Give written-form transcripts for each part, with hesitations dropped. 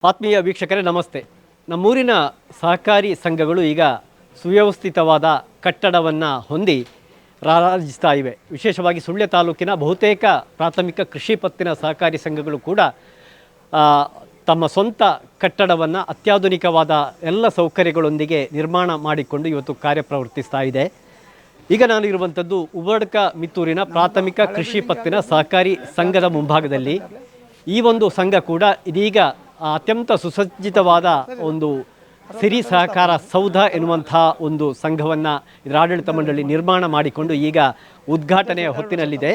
ಆತ್ಮೀಯ ವೀಕ್ಷಕರೇ ನಮಸ್ತೆ. ನಮ್ಮೂರಿನ ಸಹಕಾರಿ ಸಂಘಗಳು ಈಗ ಸುವ್ಯವಸ್ಥಿತವಾದ ಕಟ್ಟಡವನ್ನು ಹೊಂದಿ ರಾರಾಜಿಸ್ತಾ ಇವೆ. ವಿಶೇಷವಾಗಿ ಸುಳ್ಯ ತಾಲೂಕಿನ ಬಹುತೇಕ ಪ್ರಾಥಮಿಕ ಕೃಷಿ ಪತ್ತಿನ ಸಹಕಾರಿ ಸಂಘಗಳು ಕೂಡ ತಮ್ಮ ಸ್ವಂತ ಕಟ್ಟಡವನ್ನು ಅತ್ಯಾಧುನಿಕವಾದ ಎಲ್ಲ ಸೌಕರ್ಯಗಳೊಂದಿಗೆ ನಿರ್ಮಾಣ ಮಾಡಿಕೊಂಡು ಇವತ್ತು ಕಾರ್ಯಪ್ರವರ್ತಿಸ್ತಾ ಇದೆ. ಈಗ ನಾನು ಇರುವಂಥದ್ದು ಉಬಡ್ಕ ಮಿತ್ತೂರಿನ ಪ್ರಾಥಮಿಕ ಕೃಷಿ ಪತ್ತಿನ ಸಹಕಾರಿ ಸಂಘದ ಮುಂಭಾಗದಲ್ಲಿ. ಈ ಒಂದು ಸಂಘ ಕೂಡ ಇದೀಗ ಅತ್ಯಂತ ಸುಸಜ್ಜಿತವಾದ ಒಂದು ಸಿರಿ ಸಹಕಾರ ಸೌಧ ಎನ್ನುವಂಥ ಒಂದು ಸಂಘವನ್ನು ಇದರ ಆಡಳಿತ ಮಂಡಳಿ ನಿರ್ಮಾಣ ಮಾಡಿಕೊಂಡು ಈಗ ಉದ್ಘಾಟನೆಯ ಹೊತ್ತಿನಲ್ಲಿದೆ.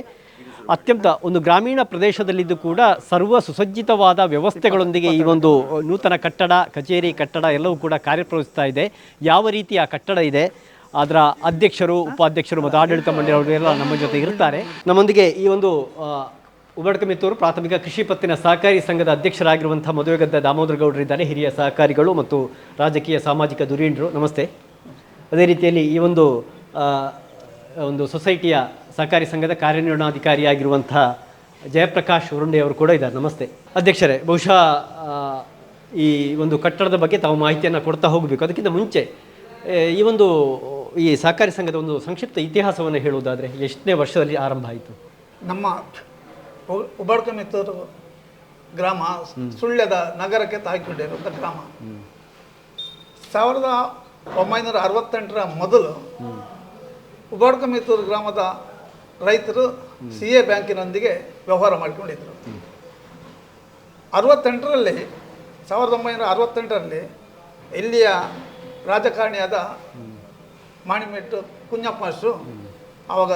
ಅತ್ಯಂತ ಒಂದು ಗ್ರಾಮೀಣ ಪ್ರದೇಶದಲ್ಲಿದ್ದು ಕೂಡ ಸರ್ವ ಸುಸಜ್ಜಿತವಾದ ವ್ಯವಸ್ಥೆಗಳೊಂದಿಗೆ ಈ ಒಂದು ನೂತನ ಕಟ್ಟಡ, ಕಚೇರಿ ಕಟ್ಟಡ ಎಲ್ಲವೂ ಕೂಡ ಕಾರ್ಯಪ್ರವಹಿಸ್ತಾ ಇದೆ. ಯಾವ ರೀತಿಯ ಕಟ್ಟಡ ಇದೆ, ಅದರ ಅಧ್ಯಕ್ಷರು, ಉಪಾಧ್ಯಕ್ಷರು ಮತ್ತು ಆಡಳಿತ ಮಂಡಳಿಯವರು ಎಲ್ಲ ನಮ್ಮ ಜೊತೆ ಇರ್ತಾರೆ. ನಮ್ಮೊಂದಿಗೆ ಈ ಒಂದು ಉಬಡ್ಕ ಮಿತ್ತೂರು ಪ್ರಾಥಮಿಕ ಕೃಷಿ ಪತ್ತಿನ ಸಹಕಾರಿ ಸಂಘದ ಅಧ್ಯಕ್ಷರಾಗಿರುವಂಥ ಮದುವೆಗದ್ದ ದಾಮೋದರ ಗೌಡರಿದ್ದಾರೆ, ಹಿರಿಯ ಸಹಕಾರಿಗಳು ಮತ್ತು ರಾಜಕೀಯ ಸಾಮಾಜಿಕ ಧುರೀಣರು. ನಮಸ್ತೆ. ಅದೇ ರೀತಿಯಲ್ಲಿ ಈ ಒಂದು ಸೊಸೈಟಿಯ ಸಹಕಾರಿ ಸಂಘದ ಕಾರ್ಯನಿರ್ವಹಣಾಧಿಕಾರಿಯಾಗಿರುವಂಥ ಜಯಪ್ರಕಾಶ್ ಉರುಂಡೆ ಅವರು ಕೂಡ ಇದ್ದಾರೆ. ನಮಸ್ತೆ ಅಧ್ಯಕ್ಷರೇ. ಬಹುಶಃ ಈ ಒಂದು ಕಟ್ಟಡದ ಬಗ್ಗೆ ತಾವು ಮಾಹಿತಿಯನ್ನು ಕೊಡ್ತಾ ಹೋಗಬೇಕು. ಅದಕ್ಕಿಂತ ಮುಂಚೆ ಈ ಸಹಕಾರಿ ಸಂಘದ ಒಂದು ಸಂಕ್ಷಿಪ್ತ ಇತಿಹಾಸವನ್ನು ಹೇಳುವುದಾದರೆ ಎಷ್ಟನೇ ವರ್ಷದಲ್ಲಿ ಆರಂಭ ಆಯಿತು? ನಮ್ಮ ಉಬಡ್ಕ ಮಿತ್ತೂರು ಗ್ರಾಮ ಸುಳ್ಯದ ನಗರಕ್ಕೆ ತಾಯ್ಕೊಂಡಿರುವಂಥ ಗ್ರಾಮ. 1968ರ ಮೊದಲು ಉಬಡ್ಕ ಮಿತ್ತೂರು ಗ್ರಾಮದ ರೈತರು CA ಬ್ಯಾಂಕಿನೊಂದಿಗೆ ವ್ಯವಹಾರ ಮಾಡಿಕೊಂಡಿದ್ದರು. 1968ರಲ್ಲಿ ಇಲ್ಲಿಯ ರಾಜಕಾರಣಿಯಾದ ಮಾಣಿಮೆಟ್ಟು ಕುഞ്ഞಪ್ಪ ಮಾಸ್ಟ್ರು ಆವಾಗ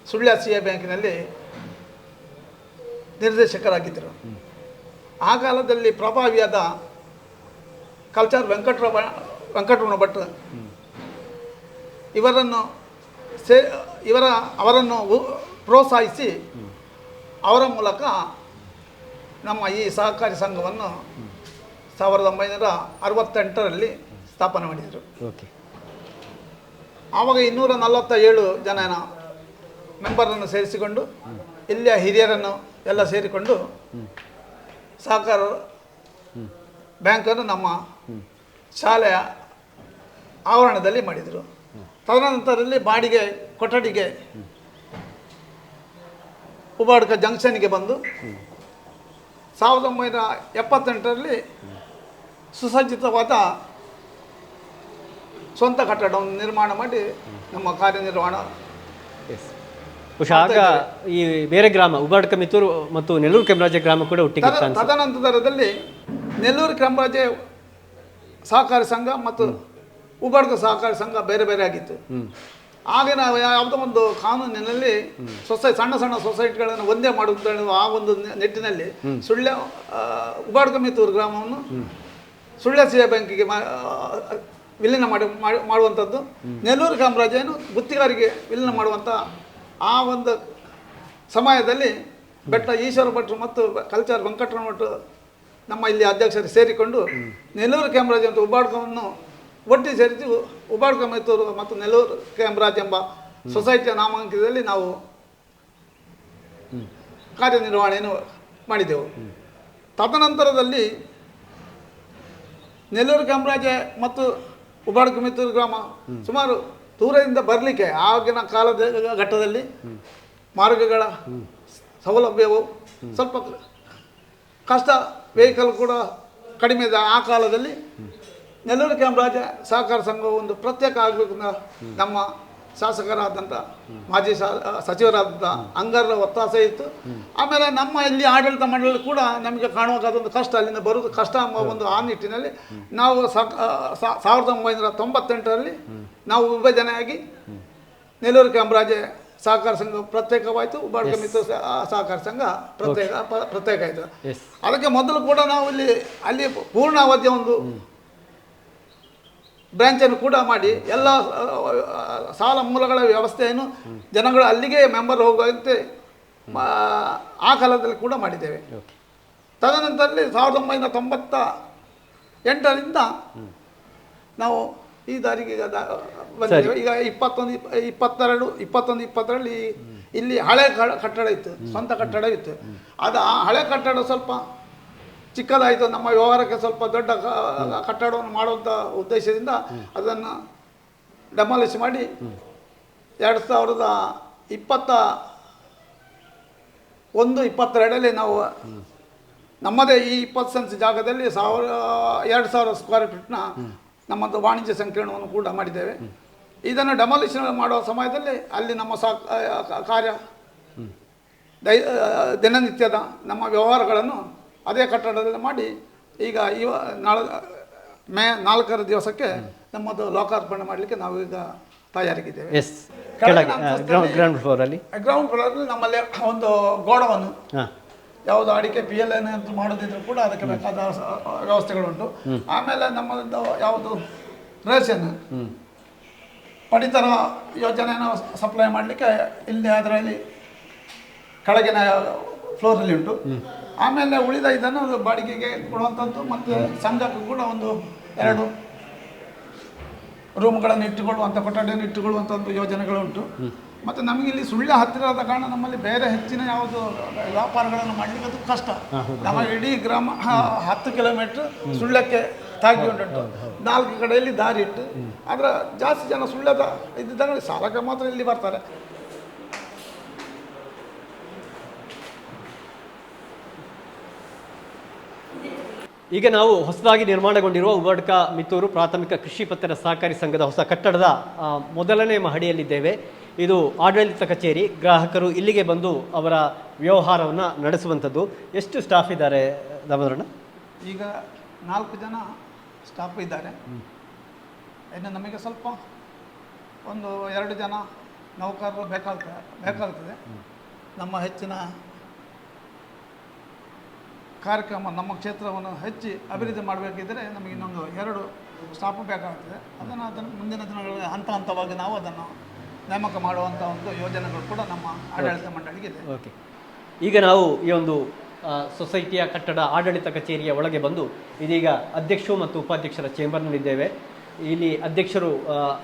ಸುಳ್ಯ CA ಬ್ಯಾಂಕಿನಲ್ಲಿ ನಿರ್ದೇಶಕರಾಗಿದ್ದರು. ಆ ಕಾಲದಲ್ಲಿ ಪ್ರಭಾವಿಯಾದ ಕಲ್ಚರ್ ವೆಂಕಟರಮಣ ಭಟ್ ಅವರನ್ನು ಪ್ರೋತ್ಸಾಹಿಸಿ ಅವರ ಮೂಲಕ ನಮ್ಮ ಈ ಸಹಕಾರಿ ಸಂಘವನ್ನು 1968ರಲ್ಲಿ ಸ್ಥಾಪನೆ ಮಾಡಿದರು. ಆವಾಗ 247 ಜನ ಮೆಂಬರನ್ನು ಸೇರಿಸಿಕೊಂಡು ಇಲ್ಲಿಯ ಹಿರಿಯರನ್ನು ಎಲ್ಲ ಸೇರಿಕೊಂಡು ಸಹಕಾರ ಬ್ಯಾಂಕನ್ನು ನಮ್ಮ ಶಾಲೆಯ ಆವರಣದಲ್ಲಿ ಮಾಡಿದರು. ತದನಂತರದಲ್ಲಿ ಬಾಡಿಗೆ ಕೊಠಡಿಗೆ ಉಬಾಡ್ಕ ಜಂಕ್ಷನ್ಗೆ ಬಂದು 1978ರಲ್ಲಿ ಸುಸಜ್ಜಿತವಾದ ಸ್ವಂತ ಕಟ್ಟಡವನ್ನು ನಿರ್ಮಾಣ ಮಾಡಿ ನಮ್ಮ ಕಾರ್ಯನಿರ್ವಹಣಾ ಆಗ ಈ ಬೇರೆ ಗ್ರಾಮ ಉಬಾಡ್ಕ ಮಿತ್ತೂರು ಮತ್ತು ನೆಲ್ಲೂರು ಕೆಂಪರಾಜೆ ಗ್ರಾಮ ಕೂಡ ಒಟ್ಟಿಗೆ. ತದನಂತರದಲ್ಲಿ ನೆಲ್ಲೂರು ಕೆಂಪರಾಜೆ ಸಹಕಾರಿ ಸಂಘ ಮತ್ತು ಉಬಾಡ್ಕ ಸಹಕಾರಿ ಸಂಘ ಬೇರೆ ಬೇರೆ ಆಗಿತ್ತು. ಆಗಿನ ಯಾವುದೋ ಒಂದು ಕಾನೂನಿನಲ್ಲಿ ಸಣ್ಣ ಸಣ್ಣ ಸೊಸೈಟಿಗಳನ್ನು ಒಂದೇ ಮಾಡುವುದು ಆ ಒಂದು ನಿಟ್ಟಿನಲ್ಲಿ ಸುಳ್ಯ ಉಬಾಡ್ಕ ಮಿತ್ತೂರು ಗ್ರಾಮವನ್ನು ಸುಳ್ಯ CA ಬ್ಯಾಂಕಿಗೆ ವಿಲೀನ ಮಾಡುವಂಥದ್ದು, ನೆಲ್ಲೂರು ಕೆಂಪರಾಜೆಯನ್ನು ಗುತ್ತಿಗಾರಿಗೆ ವಿಲೀನ ಮಾಡುವಂಥ ಆ ಒಂದು ಸಮಯದಲ್ಲಿ ಬೆಟ್ಟ ಈಶ್ವರ ಭಟ್ರು ಮತ್ತು ಕಲ್ಚರ್ ವೆಂಕಟರಮಣ ಭಟ್ ನಮ್ಮ ಇಲ್ಲಿ ಅಧ್ಯಕ್ಷರು ಸೇರಿಕೊಂಡು ನೆಲ್ಲೂರು ಕೆಂಪರಾಜೆ ಮತ್ತು ಉಬಾಡ್ಕವನ್ನು ಒಟ್ಟಿಗೆ ಸೇರಿಸಿ ಉಬಾಡ್ಕ ಮಿತ್ತೂರು ಮತ್ತು ನೆಲ್ಲೂರು ಕೆಂಪರಾಜೆ ಎಂಬ ಸೊಸೈಟಿಯ ನಾಮಾಂಕಿತದಲ್ಲಿ ನಾವು ಕಾರ್ಯನಿರ್ವಹಣೆಯನ್ನು ಮಾಡಿದೆವು. ತದನಂತರದಲ್ಲಿ ನೆಲ್ಲೂರು ಕೆಂಪರಾಜೆ ಮತ್ತು ಉಬಾಡ್ಕ ಮಿತ್ತೂರು ಗ್ರಾಮ ಸುಮಾರು ದೂರದಿಂದ ಬರಲಿಕ್ಕೆ ಆಗಿನ ಕಾಲದ ಘಟ್ಟದಲ್ಲಿ ಮಾರ್ಗಗಳ ಸೌಲಭ್ಯವು ಸ್ವಲ್ಪ ಕಷ್ಟ, ವೆಹಿಕಲ್ ಕೂಡ ಕಡಿಮೆ ಇದೆ. ಆ ಕಾಲದಲ್ಲಿ ನೆಲ್ಲೂರು ಕೆಂಪರಾಜೆ ಸಹಕಾರ ಸಂಘ ಒಂದು ಪ್ರತ್ಯೇಕ ಆಗಬೇಕು ನಮ್ಮ ಶಾಸಕರಾದಂಥ ಮಾಜಿ ಸಚಿವರಾದಂಥ ಅಂಗರ ಒತ್ತಾಸೆ ಇತ್ತು. ಆಮೇಲೆ ನಮ್ಮ ಇಲ್ಲಿ ಆಡಳಿತ ಮಂಡಳಿ ಕೂಡ ನಮಗೆ ಕಾಣುವಾಗದೊಂದು ಕಷ್ಟ, ಅಲ್ಲಿಂದ ಬರೋದು ಕಷ್ಟ ಎಂಬ ಒಂದು ಆ ನಿಟ್ಟಿನಲ್ಲಿ ನಾವು 1998ರಲ್ಲಿ ನಾವು ವಿಭಜನೆಯಾಗಿ ನೆಲ್ಲೂರು ಕೆಂಪರಾಜೆ ಸಹಕಾರ ಸಂಘ ಪ್ರತ್ಯೇಕವಾಯಿತು, ಉಬಾಡ್ಕ ಮಿತ್ತೂರು ಸಹಕಾರ ಸಂಘ ಪ್ರತ್ಯೇಕ ಆಯಿತು. ಅದಕ್ಕೆ ಮೊದಲು ಕೂಡ ನಾವು ಅಲ್ಲಿ ಪೂರ್ಣಾವಧಿಯ ಒಂದು ಬ್ರ್ಯಾಂಚನ್ನು ಕೂಡ ಮಾಡಿ ಎಲ್ಲ ಸಾಲ ಮೂಲಗಳ ವ್ಯವಸ್ಥೆಯನ್ನು ಜನಗಳು ಅಲ್ಲಿಗೆ ಮೆಂಬರ್ ಹೋಗುವಂತೆ ಆ ಕಾಲದಲ್ಲಿ ಕೂಡ ಮಾಡಿದ್ದೇವೆ. ತದನಂತರದಲ್ಲಿ 1998ರಿಂದ ನಾವು ಈ ದಾರಿಗೆ ಬಂದಿದ್ದೇವೆ. ಈಗ 2022 ಇಲ್ಲಿ ಹಳೆ ಕಟ್ಟಡ ಇತ್ತು, ಸ್ವಂತ ಕಟ್ಟಡ ಇತ್ತು. ಅದು ಆ ಹಳೆ ಕಟ್ಟಡ ಸ್ವಲ್ಪ ಚಿಕ್ಕದಾಯಿತು, ನಮ್ಮ ವ್ಯವಹಾರಕ್ಕೆ ಸ್ವಲ್ಪ ದೊಡ್ಡ ಕಟ್ಟಡವನ್ನು ಮಾಡುವಂಥ ಉದ್ದೇಶದಿಂದ ಅದನ್ನು ಡೆಮಾಲಿಷ್ ಮಾಡಿ 2021-22 ನಾವು ನಮ್ಮದೇ ಈ 20 ಸೆನ್ಸ್ ಜಾಗದಲ್ಲಿ 2,000 ಸ್ಕ್ವೇರ್ ಫೀಟ್ನ ನಮ್ಮದು ವಾಣಿಜ್ಯ ಸಂಕೀರ್ಣವನ್ನು ಕೂಡ ಮಾಡಿದ್ದೇವೆ. ಇದನ್ನು ಡೆಮಾಲಿಷನ್ ಮಾಡುವ ಸಮಯದಲ್ಲಿ ಅಲ್ಲಿ ನಮ್ಮ ಕಾರ್ಯ ದಿನನಿತ್ಯದ ನಮ್ಮ ವ್ಯವಹಾರಗಳನ್ನು ಅದೇ ಕಟ್ಟಡದಲ್ಲಿ ಮಾಡಿ ಈಗ ನಾಳೆ ಮೇ 4ರ ದಿವಸಕ್ಕೆ ನಮ್ಮದು ಲೋಕಾರ್ಪಣೆ ಮಾಡಲಿಕ್ಕೆ ನಾವು ಈಗ ತಯಾರಿಗಿದ್ದೇವೆ. ಗ್ರೌಂಡ್ ಫ್ಲೋರಲ್ಲಿ ನಮ್ಮಲ್ಲಿ ಒಂದು ಗೋಡವನ್ನು ಯಾವುದು ಅಡಿಕೆ PLN ಅಂತ ಮಾಡೋದಿದ್ರು ಕೂಡ ಅದಕ್ಕೆ ಬೇಕಾದ ವ್ಯವಸ್ಥೆಗಳುಂಟು. ಆಮೇಲೆ ನಮ್ಮದು ಯಾವುದು ರೇಷನ್ ಪಡಿತರ ಯೋಜನೆಯನ್ನು ಸಪ್ಲೈ ಮಾಡಲಿಕ್ಕೆ ಇಲ್ಲಿ ಅದರಲ್ಲಿ ಕೆಳಗಿನ ಫ್ಲೋರಲ್ಲಿ ಉಂಟು. ಆಮೇಲೆ ಉಳಿದ ಇದನ್ನು ಬಾಡಿಗೆಗೆ ಕೊಡುವಂಥದ್ದು ಮತ್ತು ಸಂಘಕ್ಕೂ ಕೂಡ 1-2 ರೂಮ್ಗಳನ್ನು ಇಟ್ಟುಕೊಳ್ಳುವಂಥ ಕೊಠಡಿಯನ್ನು ಇಟ್ಟುಕೊಳ್ಳುವಂಥದ್ದು ಯೋಜನೆಗಳುಂಟು. ಮತ್ತು ನಮಗೆ ಇಲ್ಲಿ ಸುಳ್ಯ ಹತ್ತಿರದ ಕಾರಣ ನಮ್ಮಲ್ಲಿ ಬೇರೆ ಹೆಚ್ಚಿನ ಯಾವುದು ವ್ಯಾಪಾರಗಳನ್ನು ಮಾಡಲಿಕ್ಕೆ ಅದು ಕಷ್ಟ. ನಮ್ಮ ಇಡೀ ಗ್ರಾಮ 10 ಕಿಲೋಮೀಟ್ರ್ ಸುಳ್ಯಕ್ಕೆ ತಾಗಿ ಉಂಟು, 4 ಕಡೆಯಲ್ಲಿ ದಾರಿ ಇಟ್ಟು. ಆದರೆ ಜಾಸ್ತಿ ಜನ ಸುಳ್ಯದ ಇದ್ದಾಗ ಸಾಲಕ್ಕೆ ಮಾತ್ರ ಇಲ್ಲಿ ಬರ್ತಾರೆ. ಈಗ ನಾವು ಹೊಸದಾಗಿ ನಿರ್ಮಾಣಗೊಂಡಿರುವ ಉಬಡ್ಕ ಮಿತ್ತೂರು ಪ್ರಾಥಮಿಕ ಕೃಷಿ ಪತ್ತಿನ ಸಹಕಾರಿ ಸಂಘದ ಹೊಸ ಕಟ್ಟಡದ ಮೊದಲನೇ ಮಹಡಿಯಲ್ಲಿದ್ದೇವೆ. ಇದು ಆಡಳಿತ ಕಚೇರಿ. ಗ್ರಾಹಕರು ಇಲ್ಲಿಗೆ ಬಂದು ಅವರ ವ್ಯವಹಾರವನ್ನು ನಡೆಸುವಂಥದ್ದು. ಎಷ್ಟು ಸ್ಟಾಫ್ ಇದ್ದಾರೆ ದಾಮೋದರಣ್ಣ? ಈಗ 4 ಜನ ಸ್ಟಾಫ್ ಇದ್ದಾರೆ. ಇನ್ನು ನಮಗೆ ಸ್ವಲ್ಪ 1-2 ಜನ ನೌಕರರು ಬೇಕಾಗ್ತದೆ. ನಮ್ಮ ಹೆಚ್ಚಿನ ಕಾರ್ಯಕ್ರಮ ನಮ್ಮ ಕ್ಷೇತ್ರವನ್ನು ಹೆಚ್ಚಿ ಅಭಿವೃದ್ಧಿ ಮಾಡಬೇಕಿದ್ದರೆ ನಮಗೆ ಇನ್ನೊಂದು 2 ಸ್ಟಾಫ್ ಬೇಕಾಗ್ತದೆ. ಅದನ್ನು ಮುಂದಿನ ದಿನಗಳಲ್ಲಿ ಹಂತವಾಗಿ ನಾವು ಅದನ್ನು ನೇಮಕ ಮಾಡುವಂಥ ಒಂದು ಯೋಜನೆಗಳು ಕೂಡ ನಮ್ಮ ಆಡಳಿತ ಮಂಡಳಿಗಿದೆ. ಓಕೆ, ಈಗ ನಾವು ಈ ಒಂದು ಸೊಸೈಟಿಯ ಕಟ್ಟಡ ಆಡಳಿತ ಕಚೇರಿಯ ಒಳಗೆ ಬಂದು ಇದೀಗ ಅಧ್ಯಕ್ಷರು ಮತ್ತು ಉಪಾಧ್ಯಕ್ಷರ ಚೇಂಬರ್ನಲ್ಲಿದ್ದೇವೆ. ಇಲ್ಲಿ ಅಧ್ಯಕ್ಷರು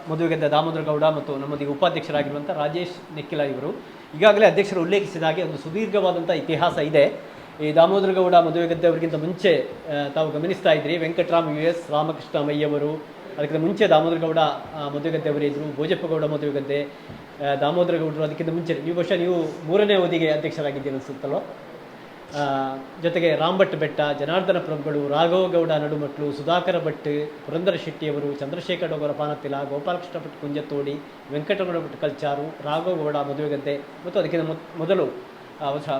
ಮದುವೆಗದ್ದೆ ದಾಮೋದರ ಗೌಡ ಮತ್ತು ನಮ್ಮದೀಗ ಉಪಾಧ್ಯಕ್ಷರಾಗಿರುವಂಥ ರಾಜೇಶ್ ನೆಕ್ಕಿಲ ಇವರು. ಈಗಾಗಲೇ ಅಧ್ಯಕ್ಷರು ಉಲ್ಲೇಖಿಸಿದ ಹಾಗೆ ಒಂದು ಸುದೀರ್ಘವಾದಂಥ ಇತಿಹಾಸ ಇದೆ. ಈ ದಾಮೋದರ ಗೌಡ ಮದುವೆಗದ್ದೆ ಅವರಿಗಿಂತ ಮುಂಚೆ ತಾವು ಗಮನಿಸ್ತಾ ಇದ್ರಿ ವೆಂಕಟರಾಮ್ US ರಾಮಕೃಷ್ಣ ಮಯ್ಯವರು, ಅದಕ್ಕಿಂತ ಮುಂಚೆ ದಾಮೋದರ ಗೌಡ ಮದುವೆಗದ್ದೆ ಅವರಿದ್ದರು, ಭೋಜಪ್ಪ ಗೌಡ ಮದುವೆಗದ್ದೆ, ದಾಮೋದರ ಗೌಡರು ಅದಕ್ಕಿಂತ ಮುಂಚೆ. ನೀವು ಬಹುಶಃ ನೀವು 3ನೇ ಅವಧಿಗೆ ಅಧ್ಯಕ್ಷರಾಗಿದ್ದೀರಿ ಅನಿಸುತ್ತಲ್ವ. ಜೊತೆಗೆ ರಾಂಭಟ್ ಬೆಟ್ಟ, ಜನಾರ್ದನ ಪ್ರಭುಗಳು, ರಾಘವ ಗೌಡ ನಡುಮಟ್ಲು, ಸುಧಾಕರ ಭಟ್, ಪುರಂದರ ಶೆಟ್ಟಿಯವರು, ಚಂದ್ರಶೇಖರ ಡೋಗರ ಪಾನತಿಲ, ಗೋಪಾಲಕೃಷ್ಣ ಭಟ್ ಕುಂಜತ್ತೋಡಿ, ವೆಂಕಟರಮಣ ಭಟ್ ಕಲ್ಚಾರು, ರಾಘವ ಗೌಡ ಮದುವೆಗದ್ದೆ ಮತ್ತು ಅದಕ್ಕಿಂತ ಮೊದಲು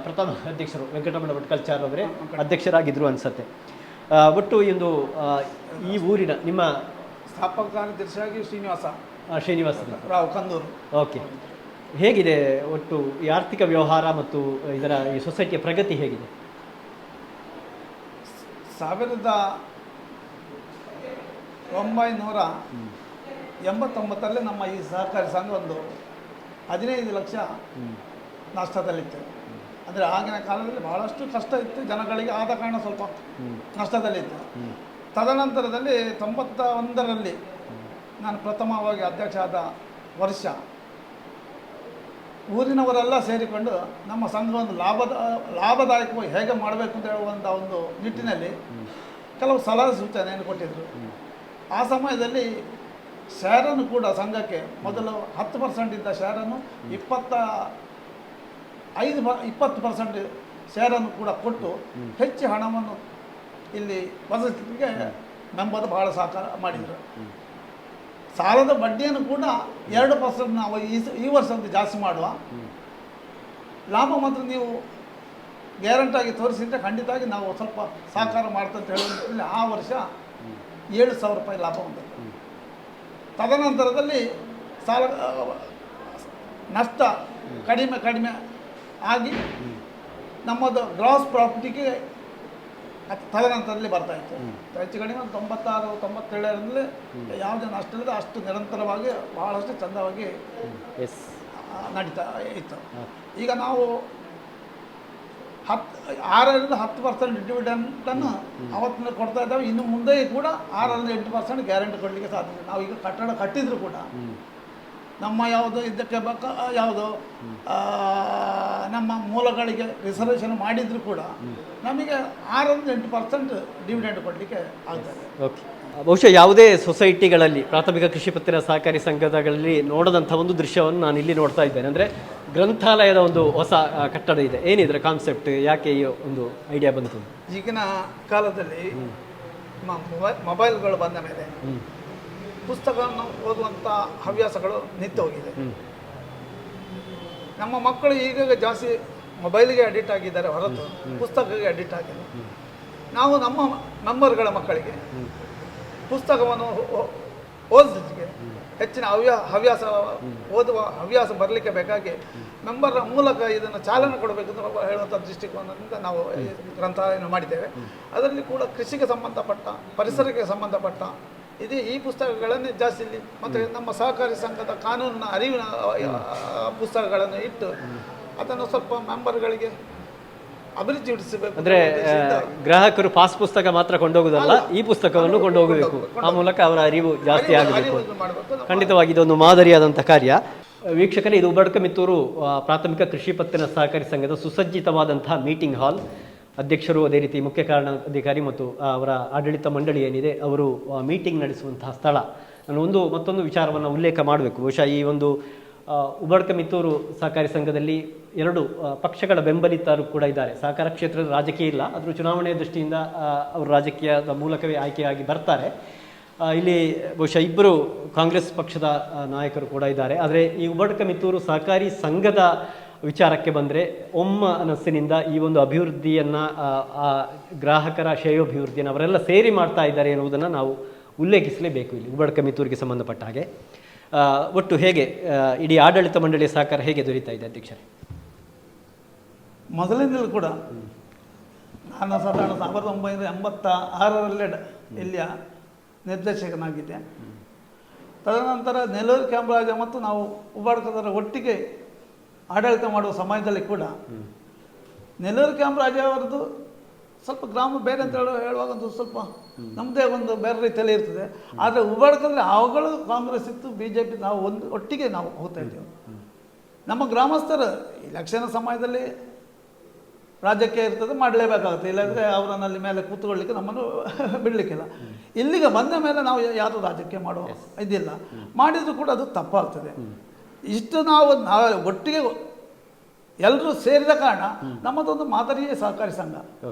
ಪ್ರಥಮ ಅಧ್ಯಕ್ಷರು ವೆಂಕಟರಮಣ ಭಟ್ ಕಲ್ಚಾರ್ ಅವರೇ ಅಧ್ಯಕ್ಷರಾಗಿದ್ದರು ಅನಿಸುತ್ತೆ. ಒಟ್ಟು ಈ ಊರಿನ ನಿಮ್ಮ ಸ್ಥಾಪಕ ಕಾರ್ಯದರ್ಶಿಯಾಗಿ ಶ್ರೀನಿವಾಸ ರಾವ್ ಕಂದೂರು. ಓಕೆ, ಹೇಗಿದೆ ಒಟ್ಟು ಈ ಆರ್ಥಿಕ ವ್ಯವಹಾರ ಮತ್ತು ಇದರ ಈ ಸೊಸೈಟಿಯ ಪ್ರಗತಿ ಹೇಗಿದೆ? 1989ರಲ್ಲಿ ನಮ್ಮ ಈ ಸಹಕಾರಿ ಸಂಘ 15 ಲಕ್ಷ ನಷ್ಟದಲ್ಲಿತ್ತು. ಅಂದರೆ ಆಗಿನ ಕಾಲದಲ್ಲಿ ಬಹಳಷ್ಟು ಕಷ್ಟ ಇತ್ತು, ಜನಗಳಿಗೆ ಆದ ಕಾರಣ ಸ್ವಲ್ಪ ನಷ್ಟದಲ್ಲಿತ್ತು. ತದನಂತರದಲ್ಲಿ 91ರಲ್ಲಿ ನಾನು ಪ್ರಥಮವಾಗಿ ಅಧ್ಯಕ್ಷ ಆದ ವರ್ಷ ಊರಿನವರೆಲ್ಲ ಸೇರಿಕೊಂಡು ನಮ್ಮ ಸಂಘವನ್ನು ಲಾಭದಾಯಕವಾಗಿ ಹೇಗೆ ಮಾಡಬೇಕು ಅಂತ ಹೇಳುವಂಥ ಒಂದು ನಿಟ್ಟಿನಲ್ಲಿ ಕೆಲವು ಸಲಹೆ ಸೂಚನೆಯನ್ನು ಕೊಟ್ಟಿದ್ದರು. ಆ ಸಮಯದಲ್ಲಿ ಶೇರನ್ನು ಕೂಡ ಸಂಘಕ್ಕೆ ಮೊದಲು 10% ಇದ್ದ ಶೇರನ್ನು 20% ಶೇರನ್ನು ಕೂಡ ಕೊಟ್ಟು ಹೆಚ್ಚು ಹಣವನ್ನು ಇಲ್ಲಿ ಬದಲಿಸಲಿಕ್ಕೆ ಮೆಂಬರ್ ಬಹಳ ಸಹಕಾರ ಮಾಡಿದರು. ಸಾಲದ ಬಡ್ಡಿಯನ್ನು ಕೂಡ 2% ನಾವು ಈ ವರ್ಷದ್ದು ಜಾಸ್ತಿ ಮಾಡುವ, ಲಾಭ ಮಾತ್ರ ನೀವು ಗ್ಯಾರಂಟಾಗಿ ತೋರಿಸಿದ್ರೆ ಖಂಡಿತವಾಗಿ ನಾವು ಸ್ವಲ್ಪ ಸಹಕಾರ ಮಾಡ್ತಂತ ಹೇಳುವುದರಲ್ಲಿ ಆ ವರ್ಷ 7,000 ರೂಪಾಯಿ ಲಾಭ ಹೊಂದಿದೆ. ತದನಂತರದಲ್ಲಿ ಸಾಲ ನಷ್ಟ ಕಡಿಮೆ ಆಗಿ ನಮ್ಮದು ಗ್ರಾಸ್ ಪ್ರಾಫಿಟಿಗೆ ತದನಂತರದಲ್ಲಿ ಬರ್ತಾಯಿತ್ತು. ಹೆಚ್ಚು ಕಡಿಮೆ 96-97ರಲ್ಲಿ ಯಾವುದೇ ನಷ್ಟ ಇಲ್ಲದೆ ಅಷ್ಟು ನಿರಂತರವಾಗಿ ಬಹಳಷ್ಟು ಚೆಂದವಾಗಿ ನಡೀತಾ ಇತ್ತು. ಈಗ ನಾವು 6-10% ಡಿವಿಡೆಂಡನ್ನು ಅವತ್ತಿನ ಕೊಡ್ತಾ ಇದ್ದಾವೆ. ಇನ್ನು ಮುಂದೆ ಕೂಡ 6-8% ಗ್ಯಾರಂಟಿ ಕೊಡಲಿಕ್ಕೆ ಸಾಧ್ಯ. ನಾವು ಈಗ ಕಟ್ಟಡ ಕಟ್ಟಿದ್ರು ಕೂಡ ನಮ್ಮ ಯಾವುದು ಇದಕ್ಕೆ ಯಾವುದು ನಮ್ಮ ಮೂಲಗಳಿಗೆ ರಿಸರ್ವೇಷನ್ ಮಾಡಿದರೂ ಕೂಡ ನಮಗೆ 6-8% ಡಿವಿಡೆಂಡ್ ಕೊಡಲಿಕ್ಕೆ ಆಗ್ತದೆ. ಓಕೆ, ಬಹುಶಃ ಯಾವುದೇ ಸೊಸೈಟಿಗಳಲ್ಲಿ ಪ್ರಾಥಮಿಕ ಕೃಷಿ ಪತ್ತಿನ ಸಹಕಾರಿ ಸಂಘಗಳಲ್ಲಿ ನೋಡದಂಥ ಒಂದು ದೃಶ್ಯವನ್ನು ನಾನು ಇಲ್ಲಿ ನೋಡ್ತಾ ಇದ್ದೇನೆ. ಅಂದರೆ ಗ್ರಂಥಾಲಯದ ಒಂದು ಹೊಸ ಕಟ್ಟಡ ಇದೆ. ಏನಿದ್ರೆ ಕಾನ್ಸೆಪ್ಟ್, ಯಾಕೆ ಈ ಒಂದು ಐಡಿಯಾ ಬಂತು? ಈಗಿನ ಕಾಲದಲ್ಲಿ ಮೊಬೈಲ್ಗಳು ಬಂದ ಮೇಲೆ ಪುಸ್ತಕವನ್ನು ಓದುವಂಥ ಹವ್ಯಾಸಗಳು ನಿಂತು ಹೋಗಿದೆ. ನಮ್ಮ ಮಕ್ಕಳು ಈಗ ಜಾಸ್ತಿ ಮೊಬೈಲಿಗೆ ಅಡಿಕ್ಟ್ ಆಗಿದ್ದಾರೆ ಹೊರತು ಪುಸ್ತಕಕ್ಕೆ ಅಡಿಕ್ಟ್ ಆಗಿಲ್ಲ. ನಾವು ನಮ್ಮ ಮೆಂಬರ್ಗಳ ಮಕ್ಕಳಿಗೆ ಪುಸ್ತಕವನ್ನು ಓದಲಿಕ್ಕೆ ಹೆಚ್ಚಿನ ಹವ್ಯಾಸ ಓದುವ ಹವ್ಯಾಸ ಬರಲಿಕ್ಕೆ ಬೇಕಾಗಿ ಮೆಂಬರ್ ಮೂಲಕ ಇದನ್ನು ಚಾಲನೆ ಕೊಡಬೇಕು ಅಂತ ಹೇಳುವಂಥ ದೃಷ್ಟಿಕೋನದಿಂದ ನಾವು ಗ್ರಂಥಾಲಯ ಮಾಡಿದ್ದೇವೆ. ಅದರಲ್ಲಿ ಕೂಡ ಕೃಷಿಗೆ ಸಂಬಂಧಪಟ್ಟ, ಪರಿಸರಕ್ಕೆ ಸಂಬಂಧಪಟ್ಟ ಈ ಪುಸ್ತಕಗಳನ್ನೇ ಜಾಸ್ತಿ ಇಲ್ಲಿ, ಮತ್ತು ನಮ್ಮ ಸಹಕಾರಿ ಸಂಘದ ಕಾನೂನಿನ ಅರಿವಿನ ಪುಸ್ತಕಗಳನ್ನು ಇಟ್ಟು ಅದನ್ನು ಸ್ವಲ್ಪ ಮೆಂಬರ್ಗಳಿಗೆ ಅಭಿವೃದ್ಧಿಪಡಿಸಬೇಕು. ಅಂದರೆ ಗ್ರಾಹಕರು ಪಾಸ್ ಪುಸ್ತಕ ಮಾತ್ರ ಕೊಂಡೋಗುವುದಲ್ಲ, ಈ ಪುಸ್ತಕವನ್ನು ಕೊಂಡೋಗಬೇಕು. ಆ ಮೂಲಕ ಅವರ ಅರಿವು ಜಾಸ್ತಿ ಆಗಬೇಕು. ಖಂಡಿತವಾಗಿ ಇದೊಂದು ಮಾದರಿಯಾದಂಥ ಕಾರ್ಯ. ವೀಕ್ಷಕರೇ, ಇದು ಉಬಡ್ಕ ಮಿತ್ತೂರು ಪ್ರಾಥಮಿಕ ಕೃಷಿ ಪತ್ತಿನ ಸಹಕಾರಿ ಸಂಘದ ಸುಸಜ್ಜಿತವಾದಂತಹ ಮೀಟಿಂಗ್ ಹಾಲ್. ಅಧ್ಯಕ್ಷರು, ಅದೇ ರೀತಿ ಮುಖ್ಯ ಕಾರಣಾಧಿಕಾರಿ ಮತ್ತು ಅವರ ಆಡಳಿತ ಮಂಡಳಿ ಏನಿದೆ ಅವರು ಮೀಟಿಂಗ್ ನಡೆಸುವಂತಹ ಸ್ಥಳ. ನಾನು ಮತ್ತೊಂದು ವಿಚಾರವನ್ನು ಉಲ್ಲೇಖ ಮಾಡಬೇಕು. ಬಹುಶಃ ಈ ಒಂದು ಉಬಡ್ಕ ಮಿತ್ತೂರು ಸಹಕಾರಿ ಸಂಘದಲ್ಲಿ 2 ಪಕ್ಷಗಳ ಬೆಂಬಲಿತರು ಕೂಡ ಇದ್ದಾರೆ. ಸಹಕಾರ ಕ್ಷೇತ್ರದ ರಾಜಕೀಯ ಇಲ್ಲ, ಆದರೂ ಚುನಾವಣೆಯ ದೃಷ್ಟಿಯಿಂದ ಅವರು ರಾಜಕೀಯದ ಮೂಲಕವೇ ಆಯ್ಕೆಯಾಗಿ ಬರ್ತಾರೆ. ಇಲ್ಲಿ ಬಹುಶಃ 2 ಕಾಂಗ್ರೆಸ್ ಪಕ್ಷದ ನಾಯಕರು ಕೂಡ ಇದ್ದಾರೆ. ಆದರೆ ಈ ಉಬಡ್ಕ ಮಿತ್ತೂರು ಸಹಕಾರಿ ಸಂಘದ ವಿಚಾರಕ್ಕೆ ಬಂದರೆ ಒಮ್ಮನಸ್ಸಿನಿಂದ ಈ ಒಂದು ಅಭಿವೃದ್ಧಿಯನ್ನು, ಗ್ರಾಹಕರ ಶ್ರೇಯೋಭಿವೃದ್ಧಿಯನ್ನು ಅವರೆಲ್ಲ ಸೇರಿ ಮಾಡ್ತಾ ಇದ್ದಾರೆ ಎನ್ನುವುದನ್ನು ನಾವು ಉಲ್ಲೇಖಿಸಲೇಬೇಕು. ಇಲ್ಲಿ ಉಬಡ್ಕ ಮಿತ್ತೂರಿಗೆ ಸಂಬಂಧಪಟ್ಟ ಹಾಗೆ ಒಟ್ಟು ಹೇಗೆ ಇಡೀ ಆಡಳಿತ ಮಂಡಳಿಯ ಸಹಕಾರ ಹೇಗೆ ದೊರೀತಾ ಇದೆ ಅಧ್ಯಕ್ಷರೇ? ಮೊದಲಿನಿಂದಲೂ ಕೂಡ ನಾನು ಸಾಧಾರಣ 1986ರಲ್ಲೇ ಇಲ್ಲಿಯ ನಿರ್ದೇಶಕನಾಗಿದ್ದೆ. ತದನಂತರ ನೆಲ್ಲೂರು ಕ್ಯಾಮರಾಜ ಮತ್ತು ನಾವು ಉಬಾಡ್ಕದರ ಒಟ್ಟಿಗೆ ಆಡಳಿತ ಮಾಡುವ ಸಮಯದಲ್ಲಿ ಕೂಡ ನೆಲ್ಲೂರು ಕ್ಯಾಮರಾಜ ಅವರದ್ದು ಸ್ವಲ್ಪ ಗ್ರಾಮ ಬೇರೆ ಅಂತ ಹೇಳುವಾಗ ಒಂದು ಸ್ವಲ್ಪ ನಮ್ಮದೇ ಒಂದು ಬೇರೆ ರೀತಿಯಲ್ಲಿ ಇರ್ತದೆ. ಆದರೆ ಉಬಾಡ್ಕದಲ್ಲಿ ಅವುಗಳು ಕಾಂಗ್ರೆಸ್ ಇತ್ತು, BJP, ನಾವು ಒಟ್ಟಿಗೆ ನಾವು ಹೋಗ್ತಾ ಇದ್ದೇವೆ. ನಮ್ಮ ಗ್ರಾಮಸ್ಥರು ಇಲೆಕ್ಷನ್ ಸಮಯದಲ್ಲಿ ರಾಜ್ಯಕ್ಕೆ ಇರ್ತದೆ, ಮಾಡಲೇಬೇಕಾಗುತ್ತೆ, ಇಲ್ಲಾಂದರೆ ಅವರನ್ನಲ್ಲಿ ಮೇಲೆ ಕೂತ್ಕೊಳ್ಳಿಕ್ಕೆ ನಮ್ಮನ್ನು ಬಿಡಲಿಕ್ಕಿಲ್ಲ. ಇಲ್ಲಿಗೆ ಬಂದ ಮೇಲೆ ನಾವು ಯಾರು ರಾಜಕೀಯ ಮಾಡುವ ಇದಿಲ್ಲ. ಮಾಡಿದರೂ ಕೂಡ ಅದು ತಪ್ಪಾಗ್ತದೆ. ಇಷ್ಟು ನಾವು ಒಟ್ಟಿಗೆ ಎಲ್ಲರೂ ಸೇರಿದ ಕಾರಣ ನಮ್ಮದೊಂದು ಮಾದರಿ ಸಹಕಾರಿ ಸಂಘ,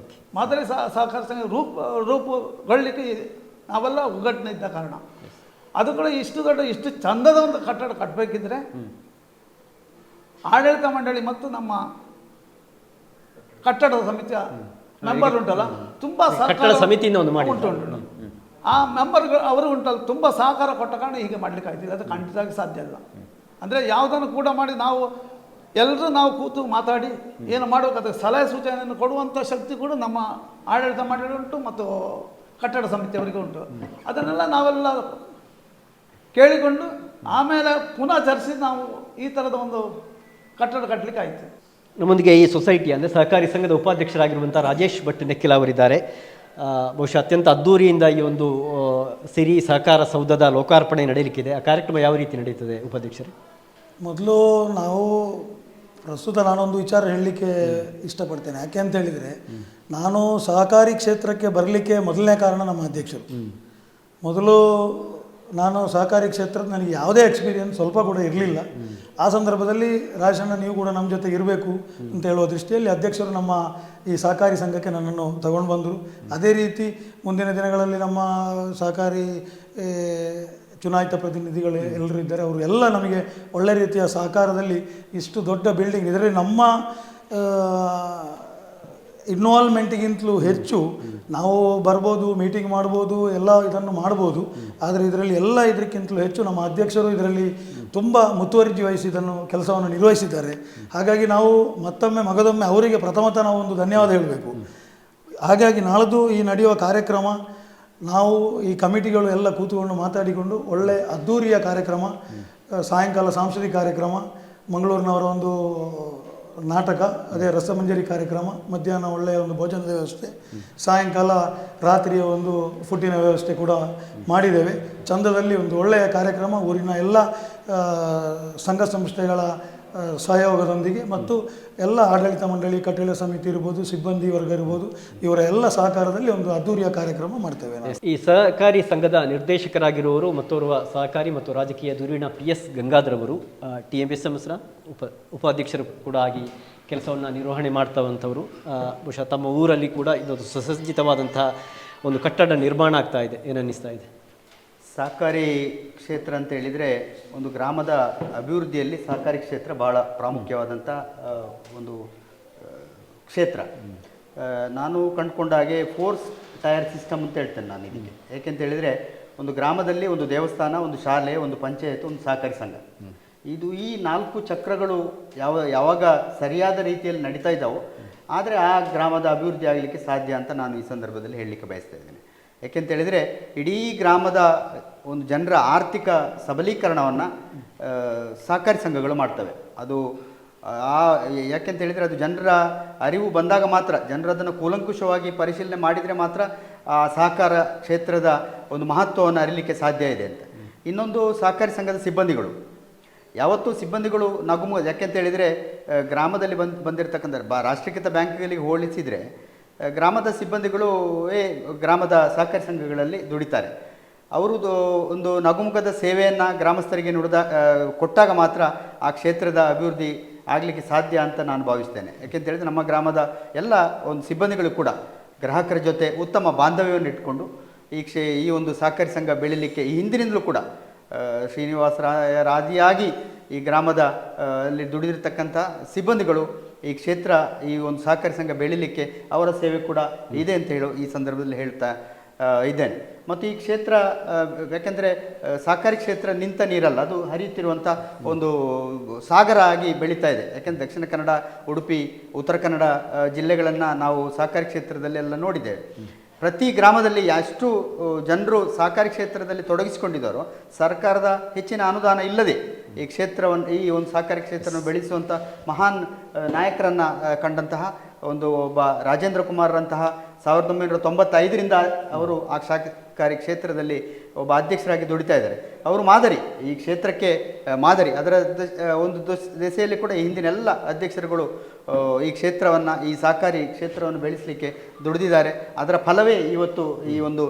ಮಾದರಿ ಸಹಕಾರಿ ಸಂಘ ರೂಪುಗೊಳ್ಳಲಿಕ್ಕೆ ನಾವೆಲ್ಲ ಒಗ್ಗಟ್ಟಿನ ಇದ್ದ ಕಾರಣ. ಅದು ಕೂಡ ಇಷ್ಟು ಚಂದದ ಒಂದು ಕಟ್ಟಡ ಕಟ್ಟಬೇಕಿದ್ರೆ ಆಡಳಿತ ಮಂಡಳಿ ಮತ್ತು ನಮ್ಮ ಕಟ್ಟಡದ ಸಮಿತಿಯ ಮೆಂಬರ್ ಉಂಟಲ್ಲ, ತುಂಬ ಸಮಿತಿಯಿಂದ ಉಂಟು. ಆ ಮೆಂಬರ್ಗಳು ಅವರು ಉಂಟಲ್ಲ, ತುಂಬ ಸಹಕಾರ ಕೊಟ್ಟ ಕಾರಣ ಹೀಗೆ ಮಾಡಲಿಕ್ಕೆ ಆಯ್ತಿಲ್ಲ. ಅದು ಖಂಡಿತವಾಗಿ ಸಾಧ್ಯ ಇಲ್ಲ. ಅಂದರೆ ಯಾವುದನ್ನು ಕೂಡ ಮಾಡಿ ಎಲ್ಲರೂ ನಾವು ಕೂತು ಮಾತಾಡಿ ಏನು ಮಾಡಬೇಕಾದ ಸಲಹೆ ಸೂಚನೆಯನ್ನು ಕೊಡುವಂಥ ಶಕ್ತಿ ಕೂಡ ನಮ್ಮ ಆಡಳಿತ ಮಂಡಳಿ ಉಂಟು ಮತ್ತು ಕಟ್ಟಡ ಸಮಿತಿಯವರಿಗೆ ಉಂಟು. ಅದನ್ನೆಲ್ಲ ನಾವೆಲ್ಲ ಕೇಳಿಕೊಂಡು ಆಮೇಲೆ ಪುನಃ ಚರ್ಚಿಸಿ ನಾವು ಈ ಥರದ ಒಂದು ಕಟ್ಟಡ ಕಟ್ಟಲಿಕ್ಕೆ ಆಯಿತು. ನಮ್ಮೊಂದಿಗೆ ಈ ಸೊಸೈಟಿ ಅಂದರೆ ಸಹಕಾರಿ ಸಂಘದ ಉಪಾಧ್ಯಕ್ಷರಾಗಿರುವಂಥ ರಾಜೇಶ್ ಭಟ್ ನೆಕ್ಕಿಲ ಅವರಿದ್ದಾರೆ. ಬಹುಶಃ ಅತ್ಯಂತ ಅದ್ದೂರಿಯಿಂದ ಈ ಒಂದು ಸಿರಿ ಸಹಕಾರ ಸೌಧದ ಲೋಕಾರ್ಪಣೆ ನಡೆಯಲಿಕ್ಕಿದೆ. ಆ ಕಾರ್ಯಕ್ರಮ ಯಾವ ರೀತಿ ನಡೀತದೆ ಉಪಾಧ್ಯಕ್ಷರೇ? ಮೊದಲು ನಾನೊಂದು ವಿಚಾರ ಹೇಳಲಿಕ್ಕೆ ಇಷ್ಟಪಡ್ತೇನೆ. ಯಾಕೆ ಅಂತ ಹೇಳಿದರೆ, ನಾನು ಸಹಕಾರಿ ಕ್ಷೇತ್ರಕ್ಕೆ ಬರಲಿಕ್ಕೆ ಮೊದಲನೇ ಕಾರಣ ನಮ್ಮ ಅಧ್ಯಕ್ಷರು. ಮೊದಲು ನಾನು ಸಹಕಾರಿ ಕ್ಷೇತ್ರದ ನನಗೆ ಯಾವುದೇ ಎಕ್ಸ್ಪೀರಿಯನ್ಸ್ ಸ್ವಲ್ಪ ಕೂಡ ಇರಲಿಲ್ಲ. ಆ ಸಂದರ್ಭದಲ್ಲಿ ರಾಜಣ್ಣ ನೀವು ಕೂಡ ನಮ್ಮ ಜೊತೆ ಇರಬೇಕು ಅಂತ ಹೇಳುವ ದೃಷ್ಟಿಯಲ್ಲಿ ಅಧ್ಯಕ್ಷರು ನಮ್ಮ ಈ ಸಹಕಾರಿ ಸಂಘಕ್ಕೆ ನನ್ನನ್ನು ತಗೊಂಡು ಬಂದರು. ಅದೇ ರೀತಿ ಮುಂದಿನ ದಿನಗಳಲ್ಲಿ ನಮ್ಮ ಸಹಕಾರಿ ಚುನಾಯಿತ ಪ್ರತಿನಿಧಿಗಳು ಎಲ್ಲರೂ ಇದ್ದಾರೆ, ಅವರು ಎಲ್ಲ ನಮಗೆ ಒಳ್ಳೆ ರೀತಿಯ ಸಹಕಾರದಲ್ಲಿ ಇಷ್ಟು ದೊಡ್ಡ ಬಿಲ್ಡಿಂಗ್, ಇದರಲ್ಲಿ ನಮ್ಮ ಇನ್ವಾಲ್ವ್ಮೆಂಟಿಗಿಂತಲೂ ಹೆಚ್ಚು ನಾವು ಬರ್ಬೋದು, ಮೀಟಿಂಗ್ ಮಾಡ್ಬೋದು, ಎಲ್ಲ ಇದನ್ನು ಮಾಡ್ಬೋದು. ಆದರೆ ಇದರಲ್ಲಿ ಎಲ್ಲ ಇದಕ್ಕಿಂತಲೂ ಹೆಚ್ಚು ನಮ್ಮ ಅಧ್ಯಕ್ಷರು ಇದರಲ್ಲಿ ತುಂಬ ಮುತುವರ್ಜಿ ವಹಿಸಿ ಇದನ್ನು ಕೆಲಸವನ್ನು ನಿರ್ವಹಿಸಿದ್ದಾರೆ. ಹಾಗಾಗಿ ನಾವು ಮಗದೊಮ್ಮೆ ಅವರಿಗೆ ಪ್ರಥಮತಃ ನಾವು ಒಂದು ಧನ್ಯವಾದ ಹೇಳಬೇಕು. ಹಾಗಾಗಿ ನಾಳದು ಈ ನಡೆಯುವ ಕಾರ್ಯಕ್ರಮ ನಾವು ಈ ಕಮಿಟಿಗಳು ಎಲ್ಲ ಕೂತ್ಕೊಂಡು ಮಾತಾಡಿಕೊಂಡು ಒಳ್ಳೆ ಅದ್ಧೂರಿಯ ಕಾರ್ಯಕ್ರಮ, ಸಾಯಂಕಾಲ ಸಾಂಸ್ಕೃತಿಕ ಕಾರ್ಯಕ್ರಮ, ಮಂಗಳೂರಿನವರ ಒಂದು ನಾಟಕ, ಅದೇ ರಸಮಂಜರಿ ಕಾರ್ಯಕ್ರಮ, ಮಧ್ಯಾಹ್ನ ಒಳ್ಳೆಯ ಒಂದು ಭೋಜನದ ವ್ಯವಸ್ಥೆ, ಸಾಯಂಕಾಲ ರಾತ್ರಿಯ ಒಂದು ಫುಡ್ಡಿನ ವ್ಯವಸ್ಥೆ ಕೂಡ ಮಾಡಿದ್ದೇವೆ. ಚಂದದಲ್ಲಿ ಒಂದು ಒಳ್ಳೆಯ ಕಾರ್ಯಕ್ರಮ ಊರಿನ ಎಲ್ಲ ಸಂಘ ಸಂಸ್ಥೆಗಳ ಸಹಯೋಗದೊಂದಿಗೆ ಮತ್ತು ಎಲ್ಲ ಆಡಳಿತ ಮಂಡಳಿ, ಕಟ್ಟಡ ಸಮಿತಿ ಇರ್ಬೋದು, ಸಿಬ್ಬಂದಿ ವರ್ಗ ಇರ್ಬೋದು, ಇವರ ಎಲ್ಲ ಸಹಕಾರದಲ್ಲಿ ಒಂದು ಅದ್ದೂರಿಯ ಕಾರ್ಯಕ್ರಮ ಮಾಡ್ತೇವೆ ನಾವು. ಈ ಸಹಕಾರಿ ಸಂಘದ ನಿರ್ದೇಶಕರಾಗಿರುವವರು ಮತ್ತೋರ್ವ ಸಹಕಾರಿ ಮತ್ತು ರಾಜಕೀಯ ಧುರೀಣ PS ಗಂಗಾಧರ್ ಅವರು TMSMSನ ಉಪಾಧ್ಯಕ್ಷರು ಕೂಡ ಆಗಿ ಕೆಲಸವನ್ನು ನಿರ್ವಹಣೆ ಮಾಡ್ತವಂಥವರು. ಬಹುಶಃ ತಮ್ಮ ಊರಲ್ಲಿ ಕೂಡ ಇದೊಂದು ಸುಸಜ್ಜಿತವಾದಂತಹ ಒಂದು ಕಟ್ಟಡ ನಿರ್ಮಾಣ ಆಗ್ತಾ ಇದೆ, ಏನನ್ನಿಸ್ತಾ ಇದೆ? ಸಹಕಾರಿ ಕ್ಷೇತ್ರ ಅಂತ ಹೇಳಿದರೆ ಒಂದು ಗ್ರಾಮದ ಅಭಿವೃದ್ಧಿಯಲ್ಲಿ ಸಹಕಾರಿ ಕ್ಷೇತ್ರ ಭಾಳ ಪ್ರಾಮುಖ್ಯವಾದಂಥ ಒಂದು ಕ್ಷೇತ್ರ. ನಾನು ಕಂಡುಕೊಂಡ ಹಾಗೆ 4 ಟೈರ್ ಸಿಸ್ಟಮ್ ಅಂತ ಹೇಳ್ತೇನೆ ನಾನು ಇದಕ್ಕೆ. ಏಕೆಂತ ಹೇಳಿದರೆ ಒಂದು ಗ್ರಾಮದಲ್ಲಿ ಒಂದು ದೇವಸ್ಥಾನ, ಒಂದು ಶಾಲೆ, ಒಂದು ಪಂಚಾಯತ್, ಒಂದು ಸಹಕಾರಿ ಸಂಘ, ಇದು ಈ 4 ಚಕ್ರಗಳು ಯಾವಾಗ ಸರಿಯಾದ ರೀತಿಯಲ್ಲಿ ನಡೀತಾ ಇದ್ದಾವೋ ಆದರೆ ಆ ಗ್ರಾಮದ ಅಭಿವೃದ್ಧಿ ಆಗಲಿಕ್ಕೆ ಸಾಧ್ಯ ಅಂತ ನಾನು ಈ ಸಂದರ್ಭದಲ್ಲಿ ಹೇಳಲಿಕ್ಕೆ ಬಯಸ್ತಾ ಇದ್ದೇನೆ. ಏಕೆಂತೇಳಿದರೆ ಇಡೀ ಗ್ರಾಮದ ಒಂದು ಜನರ ಆರ್ಥಿಕ ಸಬಲೀಕರಣವನ್ನು ಸಹಕಾರಿ ಸಂಘಗಳು ಮಾಡ್ತವೆ. ಅದು ಯಾಕೆಂತೇಳಿದರೆ ಅದು ಜನರ ಅರಿವು ಬಂದಾಗ ಮಾತ್ರ, ಜನರು ಅದನ್ನು ಕೂಲಂಕುಷವಾಗಿ ಪರಿಶೀಲನೆ ಮಾಡಿದರೆ ಮಾತ್ರ ಆ ಸಹಕಾರ ಕ್ಷೇತ್ರದ ಒಂದು ಮಹತ್ವವನ್ನು ಅರಿಲಿಕ್ಕೆ ಸಾಧ್ಯ ಇದೆ ಅಂತ. ಇನ್ನೊಂದು ಸಹಕಾರಿ ಸಂಘದ ಸಿಬ್ಬಂದಿಗಳು ಯಾವತ್ತೂ ಸಿಬ್ಬಂದಿಗಳು ಯಾಕೆಂತೇಳಿದರೆ ಗ್ರಾಮದಲ್ಲಿ ಬಂದಿರತಕ್ಕಂಥ ರಾಷ್ಟ್ರೀಕೃತ ಬ್ಯಾಂಕ್ಗಳಿಗೆ ಹೋಲಿಸಿದರೆ ಗ್ರಾಮದ ಸಿಬ್ಬಂದಿಗಳು ಗ್ರಾಮದ ಸಹಕಾರಿ ಸಂಘಗಳಲ್ಲಿ ದುಡಿತಾರೆ. ಅವರು ಒಂದು ನಗುಮುಖದ ಸೇವೆಯನ್ನು ಗ್ರಾಮಸ್ಥರಿಗೆ ಕೊಟ್ಟಾಗ ಮಾತ್ರ ಆ ಕ್ಷೇತ್ರದ ಅಭಿವೃದ್ಧಿ ಆಗಲಿಕ್ಕೆ ಸಾಧ್ಯ ಅಂತ ನಾನು ಭಾವಿಸ್ತೇನೆ. ಯಾಕೆಂತೇಳಿದರೆ ನಮ್ಮ ಗ್ರಾಮದ ಎಲ್ಲ ಒಂದು ಸಿಬ್ಬಂದಿಗಳು ಕೂಡ ಗ್ರಾಹಕರ ಜೊತೆ ಉತ್ತಮ ಬಾಂಧವ್ಯವನ್ನು ಇಟ್ಕೊಂಡು ಈ ಒಂದು ಸಹಕಾರಿ ಸಂಘ ಬೆಳೀಲಿಕ್ಕೆ ಈ ಹಿಂದಿನಿಂದಲೂ ಕೂಡ ಶ್ರೀನಿವಾಸ ರಾಜಿಯಾಗಿ ಈ ಗ್ರಾಮದ ಅಲ್ಲಿ ದುಡಿದಿರ್ತಕ್ಕಂಥ ಸಿಬ್ಬಂದಿಗಳು ಈ ಕ್ಷೇತ್ರ, ಈ ಒಂದು ಸಹಕಾರಿ ಸಂಘ ಬೆಳೀಲಿಕ್ಕೆ ಅವರ ಸೇವೆ ಕೂಡ ಇದೆ ಅಂತ ಈ ಸಂದರ್ಭದಲ್ಲಿ ಹೇಳ್ತಾ ಇದ್ದೇನೆ. ಮತ್ತು ಈ ಕ್ಷೇತ್ರ ಯಾಕೆಂದರೆ ಸಹಕಾರಿ ಕ್ಷೇತ್ರ ನಿಂತ ನೀರಲ್ಲ, ಅದು ಹರಿಯುತ್ತಿರುವಂಥ ಒಂದು ಸಾಗರ ಆಗಿ ಬೆಳೀತಾ ಇದೆ. ಯಾಕೆಂದರೆ ದಕ್ಷಿಣ ಕನ್ನಡ, ಉಡುಪಿ, ಉತ್ತರ ಕನ್ನಡ ಜಿಲ್ಲೆಗಳನ್ನು ನಾವು ಸಹಕಾರಿ ಕ್ಷೇತ್ರದಲ್ಲೆಲ್ಲ ನೋಡಿದ್ದೇವೆ. ಪ್ರತಿ ಗ್ರಾಮದಲ್ಲಿ ಎಷ್ಟು ಜನರು ಸಹಕಾರಿ ಕ್ಷೇತ್ರದಲ್ಲಿ ತೊಡಗಿಸಿಕೊಂಡಿದ್ದಾರೋ ಸರ್ಕಾರದ ಹೆಚ್ಚಿನ ಅನುದಾನ ಇಲ್ಲದೆ ಈ ಕ್ಷೇತ್ರವನ್ನು, ಈ ಒಂದು ಸಹಕಾರಿ ಕ್ಷೇತ್ರವನ್ನು ಬೆಳೆಸುವಂಥ ಮಹಾನ್ ನಾಯಕರನ್ನು ಕಂಡಂತಹ ಒಬ್ಬ ರಾಜೇಂದ್ರ ಕುಮಾರ್ರಂತಹ 1995ರಿಂದ ಅವರು ಆ ಸಹಕಾರಿ ಕ್ಷೇತ್ರದಲ್ಲಿ ಒಬ್ಬ ಅಧ್ಯಕ್ಷರಾಗಿ ದುಡಿತಾ ಇದ್ದಾರೆ. ಅವರು ಮಾದರಿ, ಈ ಕ್ಷೇತ್ರಕ್ಕೆ ಮಾದರಿ. ಅದರ ಒಂದು ದೆಸೆಯಲ್ಲಿ ಕೂಡ ಈ ಹಿಂದಿನ ಎಲ್ಲ ಅಧ್ಯಕ್ಷರುಗಳು ಈ ಕ್ಷೇತ್ರವನ್ನು, ಈ ಸಹಕಾರಿ ಕ್ಷೇತ್ರವನ್ನು ಬೆಳೆಸಲಿಕ್ಕೆ ದುಡಿದಿದ್ದಾರೆ. ಅದರ ಫಲವೇ ಇವತ್ತು ಈ ಒಂದು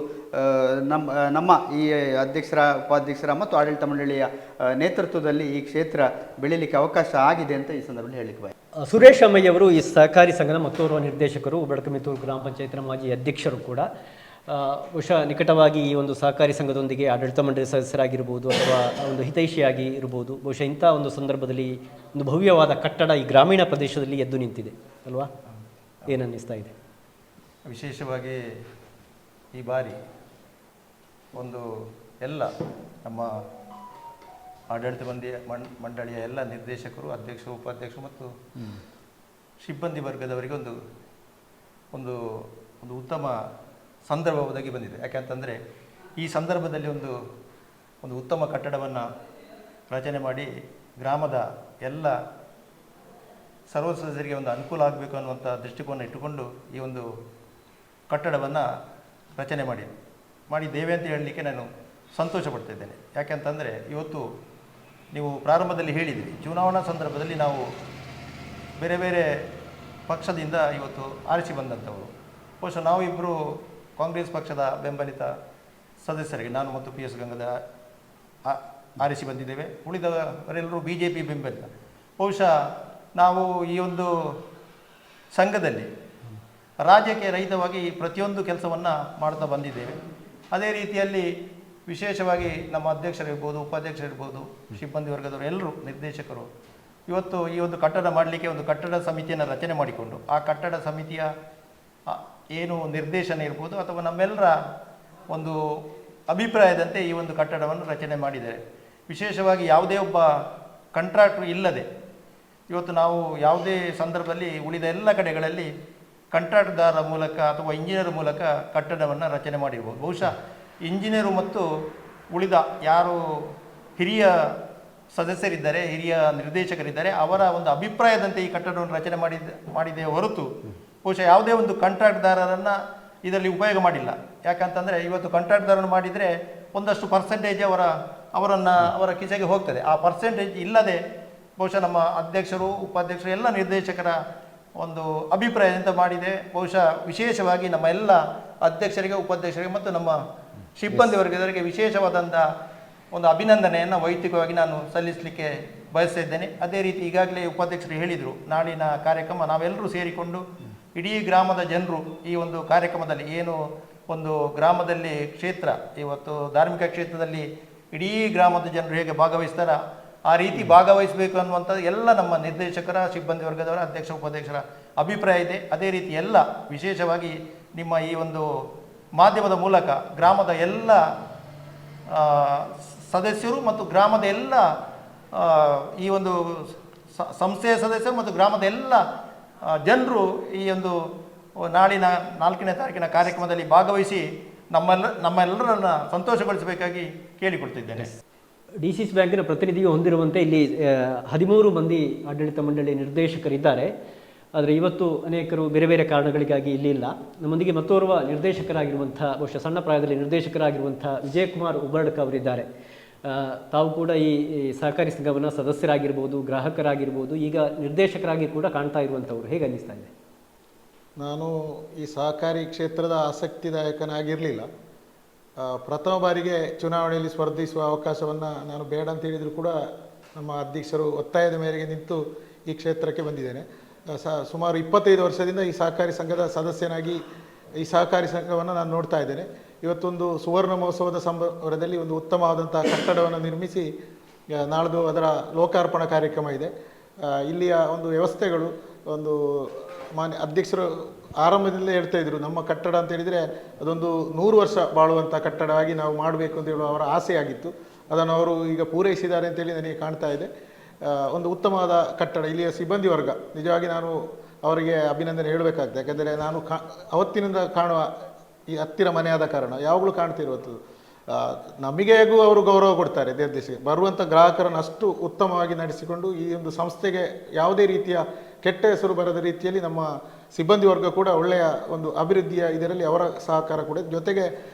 ನಮ್ಮ ಈ ಅಧ್ಯಕ್ಷರ, ಉಪಾಧ್ಯಕ್ಷರ ಮತ್ತು ಆಡಳಿತ ಮಂಡಳಿಯ ನೇತೃತ್ವದಲ್ಲಿ ಈ ಕ್ಷೇತ್ರ ಬೆಳೀಲಿಕ್ಕೆ ಅವಕಾಶ ಆಗಿದೆ ಅಂತ ಈ ಸಂದರ್ಭದಲ್ಲಿ ಹೇಳಲಿಕ್ಕೆ ಸುರೇಶ್ ಅಮ್ಮಯ್ಯ ಅವರು ಈ ಸಹಕಾರಿ ಸಂಘದ ಮತ್ತೋರ್ವ ನಿರ್ದೇಶಕರು, ಬಡಕಮಿತ್ತೂರು ಗ್ರಾಮ ಪಂಚಾಯತ್ನ ಮಾಜಿ ಅಧ್ಯಕ್ಷರು ಕೂಡ. ಬಹುಶಃ ನಿಕಟವಾಗಿ ಈ ಒಂದು ಸಹಕಾರಿ ಸಂಘದೊಂದಿಗೆ ಆಡಳಿತ ಮಂಡಳಿ ಸದಸ್ಯರಾಗಿರ್ಬೋದು ಅಥವಾ ಒಂದು ಹಿತೈಷಿಯಾಗಿ ಇರ್ಬೋದು. ಬಹುಶಃ ಇಂಥ ಒಂದು ಸಂದರ್ಭದಲ್ಲಿ ಒಂದು ಭವ್ಯವಾದ ಕಟ್ಟಡ ಈ ಗ್ರಾಮೀಣ ಪ್ರದೇಶದಲ್ಲಿ ಎದ್ದು ನಿಂತಿದೆ ಅಲ್ವಾ? ಏನನ್ನಿಸ್ತಾ ಇದೆ? ವಿಶೇಷವಾಗಿ ಈ ಬಾರಿ ಒಂದು ಎಲ್ಲ ನಮ್ಮ ಆಡಳಿತ ಮಂಡಳಿಯ ಎಲ್ಲ ನಿರ್ದೇಶಕರು, ಅಧ್ಯಕ್ಷರು, ಉಪಾಧ್ಯಕ್ಷರು ಮತ್ತು ಸಿಬ್ಬಂದಿ ವರ್ಗದವರಿಗೆ ಒಂದು ಒಂದು ಒಂದು ಉತ್ತಮ ಸಂದರ್ಭ ಒದಗಿ ಬಂದಿದೆ. ಯಾಕೆಂತಂದರೆ ಈ ಸಂದರ್ಭದಲ್ಲಿ ಒಂದು ಉತ್ತಮ ಕಟ್ಟಡವನ್ನು ರಚನೆ ಮಾಡಿ ಗ್ರಾಮದ ಎಲ್ಲ ಸರ್ವ ಸದಸ್ಯರಿಗೆ ಒಂದು ಅನುಕೂಲ ಆಗಬೇಕು ಅನ್ನುವಂಥ ದೃಷ್ಟಿಕೋನ ಇಟ್ಟುಕೊಂಡು ಈ ಒಂದು ಕಟ್ಟಡವನ್ನು ರಚನೆ ಮಾಡಿದ್ದೇವೆ ಅಂತ ಹೇಳಲಿಕ್ಕೆ ನಾನು ಸಂತೋಷ ಪಡ್ತಿದ್ದೇನೆ. ಯಾಕೆಂತಂದರೆ ಇವತ್ತು ನೀವು ಪ್ರಾರಂಭದಲ್ಲಿ ಹೇಳಿದಿರಿ, ಚುನಾವಣಾ ಸಂದರ್ಭದಲ್ಲಿ ನಾವು ಬೇರೆ ಬೇರೆ ಪಕ್ಷದಿಂದ ಇವತ್ತು ಆರಿಸಿ ಬಂದಂಥವರು. ಬಹುಶಃ ನಾವು ಇಬ್ಬರು ಕಾಂಗ್ರೆಸ್ ಪಕ್ಷದ ಬೆಂಬಲಿತ ಸದಸ್ಯರಿಗೆ, ನಾನು ಮತ್ತು PS ಗಂಗಾಧರ್ ಆರಿಸಿ ಬಂದಿದ್ದೇವೆ. ಉಳಿದವರೆಲ್ಲರೂ BJP ಬೆಂಬಲಿತ. ಬಹುಶಃ ನಾವು ಈ ಒಂದು ಸಂಘದಲ್ಲಿ ರಾಜ್ಯಕ್ಕೆ ರಹಿತವಾಗಿ ಪ್ರತಿಯೊಂದು ಕೆಲಸವನ್ನು ಮಾಡ್ತಾ ಬಂದಿದ್ದೇವೆ. ಅದೇ ರೀತಿಯಲ್ಲಿ ವಿಶೇಷವಾಗಿ ನಮ್ಮ ಅಧ್ಯಕ್ಷರಿರ್ಬೋದು, ಉಪಾಧ್ಯಕ್ಷರಿರ್ಬೋದು, ಸಿಬ್ಬಂದಿ ವರ್ಗದವರು ಎಲ್ಲರೂ, ನಿರ್ದೇಶಕರು ಇವತ್ತು ಈ ಒಂದು ಕಟ್ಟಡ ಮಾಡಲಿಕ್ಕೆ ಒಂದು ಕಟ್ಟಡ ಸಮಿತಿಯನ್ನು ರಚನೆ ಮಾಡಿಕೊಂಡು ಆ ಕಟ್ಟಡ ಸಮಿತಿಯ ಏನು ನಿರ್ದೇಶನ ಇರ್ಬೋದು ಅಥವಾ ನಮ್ಮೆಲ್ಲರ ಒಂದು ಅಭಿಪ್ರಾಯದಂತೆ ಈ ಒಂದು ಕಟ್ಟಡವನ್ನು ರಚನೆ ಮಾಡಿದ್ದಾರೆ. ವಿಶೇಷವಾಗಿ ಯಾವುದೇ ಒಬ್ಬ ಕಾಂಟ್ರಾಕ್ಟ್ರು ಇಲ್ಲದೆ ಇವತ್ತು ನಾವು ಯಾವುದೇ ಸಂದರ್ಭದಲ್ಲಿ ಉಳಿದ ಎಲ್ಲ ಕಡೆಗಳಲ್ಲಿ ಕಾಂಟ್ರಾಕ್ಟ್ದಾರರ ಮೂಲಕ ಅಥವಾ ಇಂಜಿನಿಯರ್ ಮೂಲಕ ಕಟ್ಟಡವನ್ನು ರಚನೆ ಮಾಡಿರ್ಬೋದು. ಬಹುಶಃ ಇಂಜಿನಿಯರು ಮತ್ತು ಉಳಿದ ಯಾರು ಹಿರಿಯ ಸದಸ್ಯರಿದ್ದಾರೆ, ಹಿರಿಯ ನಿರ್ದೇಶಕರಿದ್ದಾರೆ, ಅವರ ಒಂದು ಅಭಿಪ್ರಾಯದಂತೆ ಈ ಕಟ್ಟಡವನ್ನು ರಚನೆ ಮಾಡಿದೆ ಹೊರತು ಬಹುಶಃ ಯಾವುದೇ ಒಂದು ಕಾಂಟ್ರಾಕ್ಟ್ದಾರರನ್ನು ಇದರಲ್ಲಿ ಉಪಯೋಗ ಮಾಡಿಲ್ಲ. ಯಾಕಂತಂದರೆ ಇವತ್ತು ಕಾಂಟ್ರಾಕ್ಟ್ದಾರನ್ನು ಮಾಡಿದರೆ ಒಂದಷ್ಟು ಪರ್ಸೆಂಟೇಜ್ ಅವರ ಕಿಸೆಗೆ ಹೋಗ್ತದೆ. ಆ ಪರ್ಸೆಂಟೇಜ್ ಇಲ್ಲದೆ ಬಹುಶಃ ನಮ್ಮ ಅಧ್ಯಕ್ಷರು, ಉಪಾಧ್ಯಕ್ಷರು, ಎಲ್ಲ ನಿರ್ದೇಶಕರ ಒಂದು ಅಭಿಪ್ರಾಯದಂತೆ ಮಾಡಿದೆ. ಬಹುಶಃ ವಿಶೇಷವಾಗಿ ನಮ್ಮ ಎಲ್ಲ ಅಧ್ಯಕ್ಷರಿಗೆ, ಉಪಾಧ್ಯಕ್ಷರಿಗೆ ಮತ್ತು ನಮ್ಮ ಸಿಬ್ಬಂದಿ ವರ್ಗದವರಿಗೆ ವಿಶೇಷವಾದಂಥ ಒಂದು ಅಭಿನಂದನೆಯನ್ನು ವೈಯಕ್ತಿಕವಾಗಿ ನಾನು ಸಲ್ಲಿಸಲಿಕ್ಕೆ ಬಯಸ್ತಾ ಅದೇ ರೀತಿ ಈಗಾಗಲೇ ಉಪಾಧ್ಯಕ್ಷರು ಹೇಳಿದರು, ನಾಳಿನ ಕಾರ್ಯಕ್ರಮ ನಾವೆಲ್ಲರೂ ಸೇರಿಕೊಂಡು ಇಡೀ ಗ್ರಾಮದ ಜನರು ಈ ಒಂದು ಕಾರ್ಯಕ್ರಮದಲ್ಲಿ ಏನು ಒಂದು ಗ್ರಾಮದಲ್ಲಿ ಕ್ಷೇತ್ರ ಇವತ್ತು ಧಾರ್ಮಿಕ ಕ್ಷೇತ್ರದಲ್ಲಿ ಇಡೀ ಗ್ರಾಮದ ಜನರು ಹೇಗೆ ಭಾಗವಹಿಸ್ತಾರ ಆ ರೀತಿ ಭಾಗವಹಿಸಬೇಕು ಅನ್ನುವಂಥದ್ದು ಎಲ್ಲ ನಮ್ಮ ನಿರ್ದೇಶಕರ, ಸಿಬ್ಬಂದಿ ವರ್ಗದವರ, ಅಧ್ಯಕ್ಷ ಉಪಾಧ್ಯಕ್ಷರ ಅಭಿಪ್ರಾಯ ಇದೆ. ಅದೇ ರೀತಿ ಎಲ್ಲ ವಿಶೇಷವಾಗಿ ನಿಮ್ಮ ಈ ಒಂದು ಮಾಧ್ಯಮದ ಮೂಲಕ ಗ್ರಾಮದ ಎಲ್ಲ ಸದಸ್ಯರು ಮತ್ತು ಗ್ರಾಮದ ಎಲ್ಲ ಈ ಒಂದು ಸಂಸ್ಥೆಯ ಸದಸ್ಯರು ಮತ್ತು ಗ್ರಾಮದ ಎಲ್ಲ ಜನರು ಈ ಒಂದು ನಾಳಿನ 4ನೇ ತಾರೀಕಿನ ಕಾರ್ಯಕ್ರಮದಲ್ಲಿ ಭಾಗವಹಿಸಿ ನಮ್ಮೆಲ್ಲರನ್ನ ಸಂತೋಷಗೊಳಿಸಬೇಕಾಗಿ ಕೇಳಿಕೊಳ್ತಿದ್ದೇನೆ. DCC ಬ್ಯಾಂಕಿನ ಪ್ರತಿನಿಧಿಯು ಹೊಂದಿರುವಂತೆ ಇಲ್ಲಿ 13 ಮಂದಿ ಆಡಳಿತ ಮಂಡಳಿ ನಿರ್ದೇಶಕರಿದ್ದಾರೆ. ಆದರೆ ಇವತ್ತು ಅನೇಕರು ಬೇರೆ ಬೇರೆ ಕಾರಣಗಳಿಗಾಗಿ ಇಲ್ಲಿ ಇಲ್ಲ. ನಮ್ಮೊಂದಿಗೆ ಮತ್ತೋರ್ವ ನಿರ್ದೇಶಕರಾಗಿರುವಂಥ, ಬಹುಶಃ ಸಣ್ಣ ಪ್ರಾಯದಲ್ಲಿ ನಿರ್ದೇಶಕರಾಗಿರುವಂಥ ವಿಜಯಕುಮಾರ್ ಉಬರ್ಡ್ಕ ಅವರಿದ್ದಾರೆ. ತಾವು ಕೂಡ ಈ ಸಹಕಾರಿ ಸಂಘವನ್ನು ಸದಸ್ಯರಾಗಿರ್ಬೋದು, ಗ್ರಾಹಕರಾಗಿರ್ಬೋದು, ಈಗ ನಿರ್ದೇಶಕರಾಗಿ ಕೂಡ ಕಾಣ್ತಾ ಇರುವಂಥವ್ರು. ಹೇಗೆ ಅನ್ನಿಸ್ತಾ ಇದೆ? ನಾನು ಈ ಸಹಕಾರಿ ಕ್ಷೇತ್ರದ ಆಸಕ್ತಿದಾಯಕನಾಗಿರಲಿಲ್ಲ. ಪ್ರಥಮ ಬಾರಿಗೆ ಚುನಾವಣೆಯಲ್ಲಿ ಸ್ಪರ್ಧಿಸುವ ಅವಕಾಶವನ್ನು ನಾನು ಬೇಡ ಅಂತ ಹೇಳಿದರೂ ಕೂಡ ನಮ್ಮ ಅಧ್ಯಕ್ಷರು ಒತ್ತಾಯದ ಮೇರೆಗೆ ನಿಂತು ಈ ಕ್ಷೇತ್ರಕ್ಕೆ ಬಂದಿದ್ದೇನೆ. ಸುಮಾರು 25 ವರ್ಷದಿಂದ ಈ ಸಹಕಾರಿ ಸಂಘದ ಸದಸ್ಯನಾಗಿ ಈ ಸಹಕಾರಿ ಸಂಘವನ್ನು ನಾನು ನೋಡ್ತಾ ಇದ್ದೇನೆ. ಇವತ್ತೊಂದು ಸುವರ್ಣ ಮಹೋತ್ಸವದ ಸಂದರ್ಭದಲ್ಲಿ ಒಂದು ಉತ್ತಮವಾದಂಥ ಕಟ್ಟಡವನ್ನು ನಿರ್ಮಿಸಿ ನಾಳ್ದು ಅದರ ಲೋಕಾರ್ಪಣಾ ಕಾರ್ಯಕ್ರಮ ಇದೆ. ಇಲ್ಲಿಯ ಒಂದು ವ್ಯವಸ್ಥೆಗಳು ಒಂದು ಮಾನ್ಯ ಅಧ್ಯಕ್ಷರು ಆರಂಭದಲ್ಲೇ ಹೇಳ್ತಾ ಇದ್ರು, ನಮ್ಮ ಕಟ್ಟಡ ಅಂತ ಹೇಳಿದರೆ ಅದೊಂದು 100 ವರ್ಷ ಬಾಳುವಂಥ ಕಟ್ಟಡವಾಗಿ ನಾವು ಮಾಡಬೇಕು ಅಂತ ಹೇಳುವ ಅವರ ಆಸೆಯಾಗಿತ್ತು. ಅದನ್ನು ಅವರು ಈಗ ಪೂರೈಸಿದ್ದಾರೆ ಅಂತೇಳಿ ನನಗೆ ಕಾಣ್ತಾ ಇದೆ. ಒಂದು ಉತ್ತಮವಾದ ಕಟ್ಟಡ. ಇಲ್ಲಿಯ ಸಿಬ್ಬಂದಿ ವರ್ಗ ನಿಜವಾಗಿ ನಾನು ಅವರಿಗೆ ಅಭಿನಂದನೆ ಹೇಳಬೇಕಾಗ್ತದೆ. ಯಾಕೆಂದರೆ ನಾನು ಅವತ್ತಿನಿಂದ ಕಾಣುವ ಈ ಹತ್ತಿರ ಮನೆಯಾದ ಕಾರಣ ಯಾವಾಗಲೂ ಕಾಣ್ತಿರುವಂಥದ್ದು. ನಮಗೆಗೂ ಅವರು ಗೌರವ ಕೊಡ್ತಾರೆ ನಿರ್ದೇಶಕ. ಬರುವಂಥ ಗ್ರಾಹಕರನ್ನು ಅಷ್ಟು ಉತ್ತಮವಾಗಿ ನಡೆಸಿಕೊಂಡು ಈ ಒಂದು ಸಂಸ್ಥೆಗೆ ಯಾವುದೇ ರೀತಿಯ ಕೆಟ್ಟ ಹೆಸರು ಬರದ ರೀತಿಯಲ್ಲಿ ನಮ್ಮ ಸಿಬ್ಬಂದಿ ವರ್ಗ ಕೂಡ ಒಳ್ಳೆಯ ಒಂದು ಅಭಿವೃದ್ಧಿಯ ಇದರಲ್ಲಿ ಅವರ ಸಹಕಾರ ಕೂಡ. ಜೊತೆಗೆ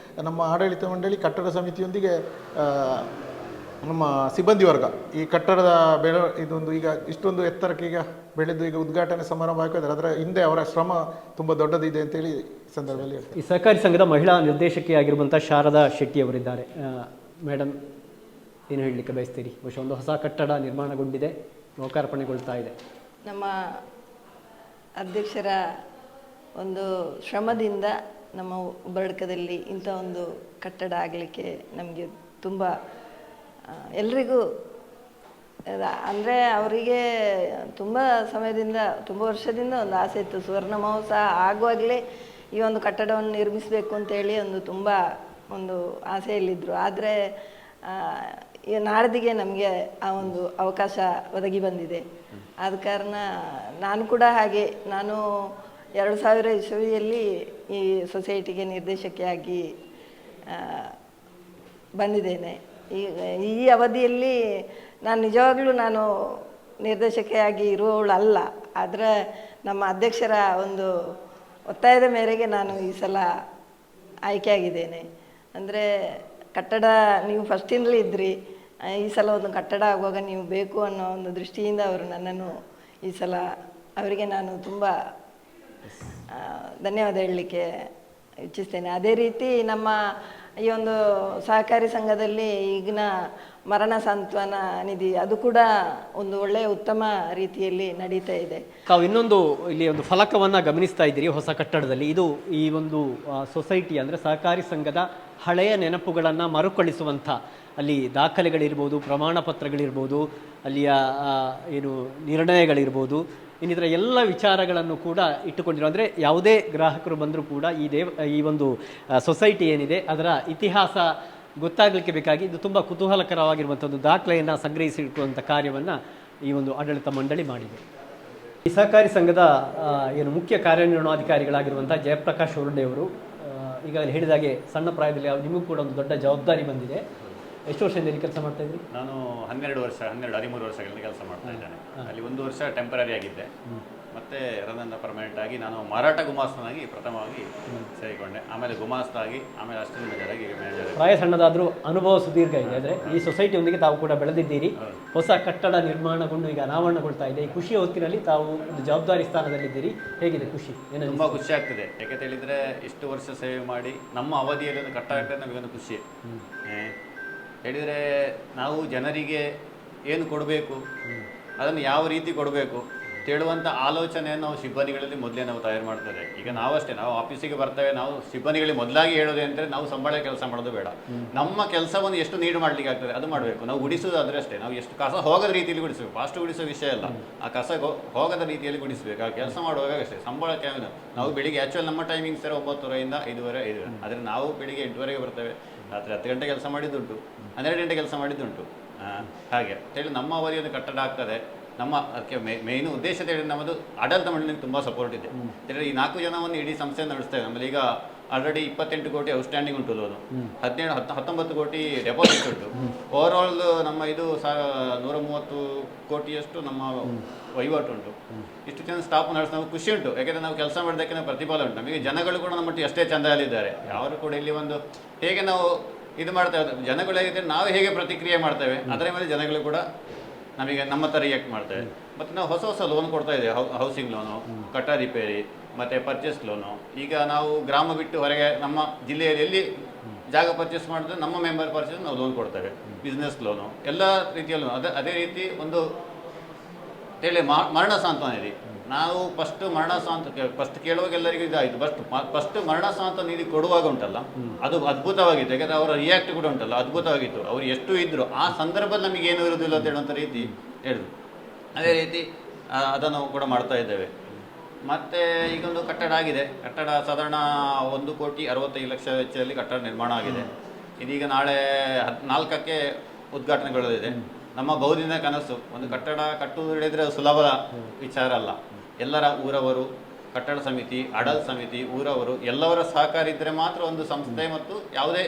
ನಮ್ಮ ಆಡಳಿತ ಮಂಡಳಿ ಕಟ್ಟಡ ಸಮಿತಿಯೊಂದಿಗೆ ನಮ್ಮ ಸಿಬ್ಬಂದಿ ವರ್ಗ ಈ ಕಟ್ಟಡದ ಇದೊಂದು ಈಗ ಇಷ್ಟೊಂದು ಎತ್ತರಕ್ಕೆ ಈಗ ಬೆಳೆದು ಈಗ ಉದ್ಘಾಟನೆ ಸಮಾರಂಭ ಹಾಕಿದ್ದಾರೆ. ಅದರ ಹಿಂದೆ ಅವರ ಶ್ರಮ ತುಂಬ ದೊಡ್ಡದಿದೆ ಅಂತೇಳಿ ಸಂದರ್ಭದಲ್ಲಿ ಹೇಳ್ತಾರೆ. ಈ ಸಹಕಾರಿ ಸಂಘದ ಮಹಿಳಾ ನಿರ್ದೇಶಕಿಯಾಗಿರುವಂಥ ಶಾರದಾ ಶೆಟ್ಟಿ ಅವರಿದ್ದಾರೆ. ಮೇಡಮ್, ಏನು ಹೇಳಲಿಕ್ಕೆ ಬಯಸ್ತೀರಿ? ಬಹುಶಃ ಒಂದು ಹೊಸ ಕಟ್ಟಡ ನಿರ್ಮಾಣಗೊಂಡಿದೆ, ಲೋಕಾರ್ಪಣೆಗೊಳ್ತಾ ಇದೆ. ನಮ್ಮ ಅಧ್ಯಕ್ಷರ ಒಂದು ಶ್ರಮದಿಂದ ನಮ್ಮ ಉಬರ್ಡ್ಕದಲ್ಲಿ ಇಂಥ ಒಂದು ಕಟ್ಟಡ ಆಗಲಿಕ್ಕೆ ನಮಗೆ ತುಂಬ ಎಲ್ರಿಗೂ ಅಂದರೆ ಅವರಿಗೆ ತುಂಬ ಸಮಯದಿಂದ, ತುಂಬ ವರ್ಷದಿಂದ ಒಂದು ಆಸೆ ಇತ್ತು. ಸುವರ್ಣ ಮಹೋತ್ಸವ ಆಗುವಾಗಲೇ ಈ ಒಂದು ಕಟ್ಟಡವನ್ನು ನಿರ್ಮಿಸಬೇಕು ಅಂತೇಳಿ ತುಂಬ ಒಂದು ಆಸೆಯಲ್ಲಿದ್ದರು. ಆದರೆ ಈ ನಾಡ್ದಿಗೆ ನಮಗೆ ಆ ಒಂದು ಅವಕಾಶ ಒದಗಿ ಬಂದಿದೆ. ಆದ ಕಾರಣ ನಾನು ಕೂಡ ಹಾಗೆ, ನಾನು 2000 ಇಸವಿಯಲ್ಲಿ ಈ ಸೊಸೈಟಿಗೆ ನಿರ್ದೇಶಕಿಯಾಗಿ ಬಂದಿದ್ದೇನೆ. ಈ ಅವಧಿಯಲ್ಲಿ ನಾನು ನಿಜವಾಗ್ಲೂ ನಿರ್ದೇಶಕಿಯಾಗಿ ಇರುವವಳಲ್ಲ. ಆದರೆ ನಮ್ಮ ಅಧ್ಯಕ್ಷರ ಒಂದು ಒತ್ತಾಯದ ಮೇರೆಗೆ ನಾನು ಈ ಸಲ ಆಯ್ಕೆಯಾಗಿದ್ದೇನೆ. ಅಂದರೆ ಕಟ್ಟಡ ನೀವು ಫಸ್ಟಿಂದಲೇ ಇದ್ರಿ, ಈ ಸಲ ಒಂದು ಕಟ್ಟಡ ಆಗುವಾಗ ನೀವು ಬೇಕು ಅನ್ನೋ ಒಂದು ದೃಷ್ಟಿಯಿಂದ ಅವರು ನನ್ನನ್ನು ಈ ಸಲ ಅವರಿಗೆ ನಾನು ತುಂಬ ಧನ್ಯವಾದ ಹೇಳಲಿಕ್ಕೆ ಇಚ್ಛಿಸ್ತೇನೆ. ಅದೇ ರೀತಿ ನಮ್ಮ ಈ ಒಂದು ಸಹಕಾರಿ ಸಂಘದಲ್ಲಿ ಈಗಿನ ಮರಣ ಸಾಂತ್ವನ ನಿಧಿ ಅದು ಕೂಡ ಒಂದು ಒಳ್ಳೆಯ ಉತ್ತಮ ರೀತಿಯಲ್ಲಿ ನಡೀತಾ ಇದೆ. ತಾವು ಇನ್ನೊಂದು ಇಲ್ಲಿ ಒಂದು ಫಲಕವನ್ನು ಗಮನಿಸ್ತಾ ಇದ್ದೀರಿ ಹೊಸ ಕಟ್ಟಡದಲ್ಲಿ. ಇದು ಈ ಒಂದು ಸೊಸೈಟಿ ಅಂದರೆ ಸಹಕಾರಿ ಸಂಘದ ಹಳೆಯ ನೆನಪುಗಳನ್ನು ಮರುಕಳಿಸುವಂಥ, ಅಲ್ಲಿ ದಾಖಲೆಗಳಿರ್ಬೋದು, ಪ್ರಮಾಣ ಪತ್ರಗಳಿರ್ಬೋದು, ಅಲ್ಲಿಯ ಏನು ನಿರ್ಣಯಗಳಿರ್ಬೋದು, ಇನ್ನಿತರ ಎಲ್ಲ ವಿಚಾರಗಳನ್ನು ಕೂಡ ಇಟ್ಟುಕೊಂಡಿರೋ, ಅಂದರೆ ಯಾವುದೇ ಗ್ರಾಹಕರು ಬಂದರೂ ಕೂಡ ಈ ಒಂದು ಸೊಸೈಟಿ ಏನಿದೆ ಅದರ ಇತಿಹಾಸ ಗೊತ್ತಾಗಲಿಕ್ಕೆ ಬೇಕಾಗಿ ಇದು ತುಂಬ ಕುತೂಹಲಕರವಾಗಿರುವಂಥ ಒಂದು ದಾಖಲೆಯನ್ನು ಸಂಗ್ರಹಿಸಿಡುವಂಥ ಕಾರ್ಯವನ್ನು ಈ ಒಂದು ಆಡಳಿತ ಮಂಡಳಿ ಮಾಡಿದೆ. ಈ ಸಹಕಾರಿ ಸಂಘದ ಏನು ಮುಖ್ಯ ಕಾರ್ಯನಿರ್ವಹಣಾಧಿಕಾರಿಗಳಾಗಿರುವಂಥ ಜಯಪ್ರಕಾಶ್ ಹೊರಡೆ ಅವರು ಈಗಾಗಲೇ ಹೇಳಿದಾಗೆ ಸಣ್ಣ ಪ್ರಾಯದಲ್ಲಿ ನಿಮಗೂ ಕೂಡ ಒಂದು ದೊಡ್ಡ ಜವಾಬ್ದಾರಿ ಬಂದಿದೆ. ಎಷ್ಟು ವರ್ಷದಿಂದ ಇಲ್ಲಿ ಕೆಲಸ ಮಾಡ್ತಾ ಇದ್ರಿ? ನಾನು 13 ವರ್ಷಗಳಿಂದ ಕೆಲಸ ಮಾಡ್ತಾ ಇದ್ದೇನೆ. ಅಲ್ಲಿ 1 ವರ್ಷ ಟೆಂಪರರಿ ಆಗಿದ್ದೆ, ಮತ್ತೆ ಅದರಿಂದ ಪರ್ಮನೆಂಟ್ ಆಗಿ ನಾನು ಮಾರಾಟ ಗುಮಾಸ್ತನಾಗಿ ಪ್ರಥಮವಾಗಿ ಸೇರಿಕೊಂಡೆ. ಆಮೇಲೆ ಗುಮಾಸ್ತಾಗಿ, ಆಮೇಲೆ ಅಸಿಸ್ಟೆಂಟ್ ಮ್ಯಾನೇಜರ್ ಆಗಿ ಮ್ಯಾನೇಜರ್. ಪ್ರಾಯ ಸಣ್ಣದಾದರೂ ಅನುಭವ ಸುದೀರ್ಘ ಇದೆ. ಆದರೆ ಈ ಸೊಸೈಟಿಯೊಂದಿಗೆ ತಾವು ಕೂಡ ಬೆಳೆದಿದ್ದೀರಿ. ಹೊಸ ಕಟ್ಟಡ ನಿರ್ಮಾಣಗೊಂಡು ಈಗ ಅನಾವರಣಗೊಳ್ತಾ ಇದೆ. ಈ ಖುಷಿಯ ಹೊತ್ತಿನಲ್ಲಿ ತಾವು ಒಂದು ಜವಾಬ್ದಾರಿ ಸ್ಥಾನದಲ್ಲಿದ್ದೀರಿ. ಹೇಗಿದೆ ಖುಷಿ? ತುಂಬ ಖುಷಿ ಆಗ್ತದೆ. ಯಾಕೆ ಹೇಳಿದರೆ ಇಷ್ಟು ವರ್ಷ ಸೇವೆ ಮಾಡಿ ನಮ್ಮ ಅವಧಿಯಲ್ಲಿ ಒಂದು ಕಟ್ಟಡ ಆಗ್ತದೆ, ನಮಗೊಂದು ಖುಷಿ. ಹೇಳಿದರೆ ನಾವು ಜನರಿಗೆ ಏನು ಕೊಡಬೇಕು, ಅದನ್ನು ಯಾವ ರೀತಿ ಕೊಡಬೇಕು ಹೇಳುವಂಥ ಆಲೋಚನೆಯನ್ನು ನಾವು ಸಿಬ್ಬಂದಿಗಳಲ್ಲಿ ಮೊದಲೇ ನಾವು ತಯಾರು ಮಾಡ್ತೇವೆ. ಈಗ ನಾವಷ್ಟೇ, ನಾವು ಆಫೀಸಿಗೆ ಬರ್ತೇವೆ, ನಾವು ಸಿಬ್ಬಂದಿಗಳಿಗೆ ಮೊದಲಾಗಿ ಹೇಳೋದು ಅಂದರೆ ನಾವು ಸಂಬಳ ಕೆಲಸ ಮಾಡೋದು ಬೇಡ, ನಮ್ಮ ಕೆಲಸವನ್ನು ಎಷ್ಟು ನೀಡು ಮಾಡಲಿಕ್ಕೆ ಆಗ್ತದೆ ಅದು ಮಾಡಬೇಕು. ನಾವು ಗುಡಿಸೋದು ಆದರೆ ಅಷ್ಟೇ, ನಾವು ಎಷ್ಟು ಕಸ ಹೋಗದ ರೀತಿಯಲ್ಲಿ ಗುಡಿಸಬೇಕು. ಫಾಸ್ಟ್ ಗುಡಿಸೋ ವಿಷಯ ಅಲ್ಲ, ಆ ಕಸ ಹೋಗದ ರೀತಿಯಲ್ಲಿ ಗುಡಿಸಬೇಕು. ಆ ಕೆಲಸ ಮಾಡುವಾಗ ಅಷ್ಟೇ. ಸಂಬಳಕ್ಕೆ ನಾವು ಬೆಳಿಗ್ಗೆ ಆ್ಯಕ್ಚುಲಿ ನಮ್ಮ ಟೈಮಿಂಗ್ಸ್ 9:30 5:30 ಆದರೆ ನಾವು ಬೆಳಿಗ್ಗೆ 8:00 ಬರ್ತೇವೆ, ರಾತ್ರಿ 10 ಗಂಟೆ ಕೆಲಸ ಮಾಡಿದ್ದುಂಟು, 12 ಗಂಟೆ ಕೆಲಸ ಮಾಡಿದ್ದುಂಟು. ಹಾಗೆ ಹೇಳಿ ನಮ್ಮ ಅವಧಿಯನ್ನು ಕಟ್ಟಡ ಆಗ್ತದೆ. ನಮ್ಮ ಅದಕ್ಕೆ ಮೇಯ್ನು ಉದ್ದೇಶ ಹೇಳಿ ನಮ್ಮದು ಆಡಳಿತ ಮಂಡಳಿಗೆ ತುಂಬ ಸಪೋರ್ಟ್ ಇದೆ. ಹೇಳಿ ಈ 4 ಜನವನ್ನು ಇಡೀ ಸಂಸ್ಥೆ ನಡೆಸ್ತೇವೆ. ನಮ್ಮಲ್ಲಿ ಈಗ ಆಲ್ರೆಡಿ 28 ಕೋಟಿ ಔಟ್ಸ್ಟ್ಯಾಂಡಿಂಗ್ ಉಂಟು ಲೋನು, 19 ಕೋಟಿ ಡೆಪಾಸಿಟ್ ಉಂಟು. ಓವರಾಲ್ ನಮ್ಮ ಇದು 130 ಕೋಟಿಯಷ್ಟು ನಮ್ಮ ವಹಿವಾಟು ಉಂಟು. ಇಷ್ಟು ಜನ ಸ್ಟಾಫ್ ನಡೆಸಿ ನಮಗೆ ಖುಷಿ ಉಂಟು. ಯಾಕೆಂದರೆ ನಾವು ಕೆಲಸ ಮಾಡೋದಕ್ಕೆ ನಾವು ಪ್ರತಿಫಲ ಉಂಟು. ನಮಗೆ ಜನಗಳು ಕೂಡ ನಮ್ಮೊಟ್ಟಿಗೆ ಅಷ್ಟೇ ಚಂದದಲ್ಲಿದ್ದಾರೆ. ಯಾರು ಕೂಡ ಇಲ್ಲಿ ಒಂದು ಹೇಗೆ ನಾವು ಇದು ಮಾಡ್ತೇವೆ, ಜನಗಳು ಹೇಗಿದ್ದರೆ ನಾವು ಹೇಗೆ ಪ್ರತಿಕ್ರಿಯೆ ಮಾಡ್ತೇವೆ ಅದರ ಮೇಲೆ ಜನಗಳು ಕೂಡ ನಮಗೆ ನಮ್ಮ ಥರ ರಿಯಾಕ್ಟ್ ಮಾಡ್ತೇವೆ. ಮತ್ತು ನಾವು ಹೊಸ ಲೋನ್ ಕೊಡ್ತಾ ಇದ್ದೇವೆ. ಹೌಸಿಂಗ್ ಲೋನು, ಕಟ್ಟಡ ರಿಪೇರಿ ಮತ್ತು ಪರ್ಚೇಸ್ ಲೋನು. ಈಗ ನಾವು ಗ್ರಾಮ ಬಿಟ್ಟು ಹೊರಗೆ ನಮ್ಮ ಜಿಲ್ಲೆಯಲ್ಲಿ ಎಲ್ಲಿ ಜಾಗ ಪರ್ಚೇಸ್ ಮಾಡಿದ್ರೆ ನಮ್ಮ ಮೆಂಬರ್ ಪರ್ಚೇಸ್ ನಾವು ಲೋನ್ ಕೊಡ್ತೇವೆ. ಬಿಸ್ನೆಸ್ ಲೋನು, ಎಲ್ಲ ರೀತಿಯಲ್ಲೂ ಅದೇ ರೀತಿ ಒಂದು ಹೇಳಿ ಮರಣ ಸಾಂತ್ವನ ನಿಧಿ. ನಾವು ಫಸ್ಟ್ ಕೇಳುವಾಗ ಎಲ್ಲರಿಗೂ ಇದಾಯಿತು. ಫಸ್ಟ್ ಮರಣ ಸಾಂತ್ವನ ನಿಧಿ ಕೊಡುವಾಗ ಉಂಟಲ್ಲ, ಅದು ಅದ್ಭುತವಾಗಿತ್ತು. ಯಾಕಂದರೆ ಅವರ ರಿಯಾಕ್ಟ್ ಕೂಡ ಉಂಟಲ್ಲ ಅದ್ಭುತವಾಗಿತ್ತು. ಅವರು ಎಷ್ಟು ಇದ್ದರು ಆ ಸಂದರ್ಭದಲ್ಲಿ ನಮಗೆ ಏನು ಇರೋದಿಲ್ಲ ಅಂತ ಹೇಳುವಂಥ ರೀತಿ ಹೇಳಿದ್ರು. ಅದೇ ರೀತಿ ಅದನ್ನು ಕೂಡ ಮಾಡ್ತಾ ಇದ್ದೇವೆ. ಮತ್ತು ಈಗೊಂದು ಕಟ್ಟಡ ಆಗಿದೆ. ಕಟ್ಟಡ ಸಾಧಾರಣ 1,65,00,000 ವೆಚ್ಚದಲ್ಲಿ ಕಟ್ಟಡ ನಿರ್ಮಾಣ ಆಗಿದೆ. ಇದೀಗ ನಾಳೆ 14ಕ್ಕೆ ಉದ್ಘಾಟನೆಗೊಳ್ಳಲಿದೆ. ನಮ್ಮ ಬಹುದಿನ ಕನಸು. ಒಂದು ಕಟ್ಟಡ ಕಟ್ಟುವುದು ಹೇಳಿದರೆ ಸುಲಭದ ವಿಚಾರ ಅಲ್ಲ. ಎಲ್ಲರ ಊರವರು, ಕಟ್ಟಡ ಸಮಿತಿ, ಆಡಳಿತ ಸಮಿತಿ, ಊರವರು ಎಲ್ಲವರ ಸಹಕಾರ ಇದ್ದರೆ ಮಾತ್ರ ಒಂದು ಸಂಸ್ಥೆ ಮತ್ತು ಯಾವುದೇ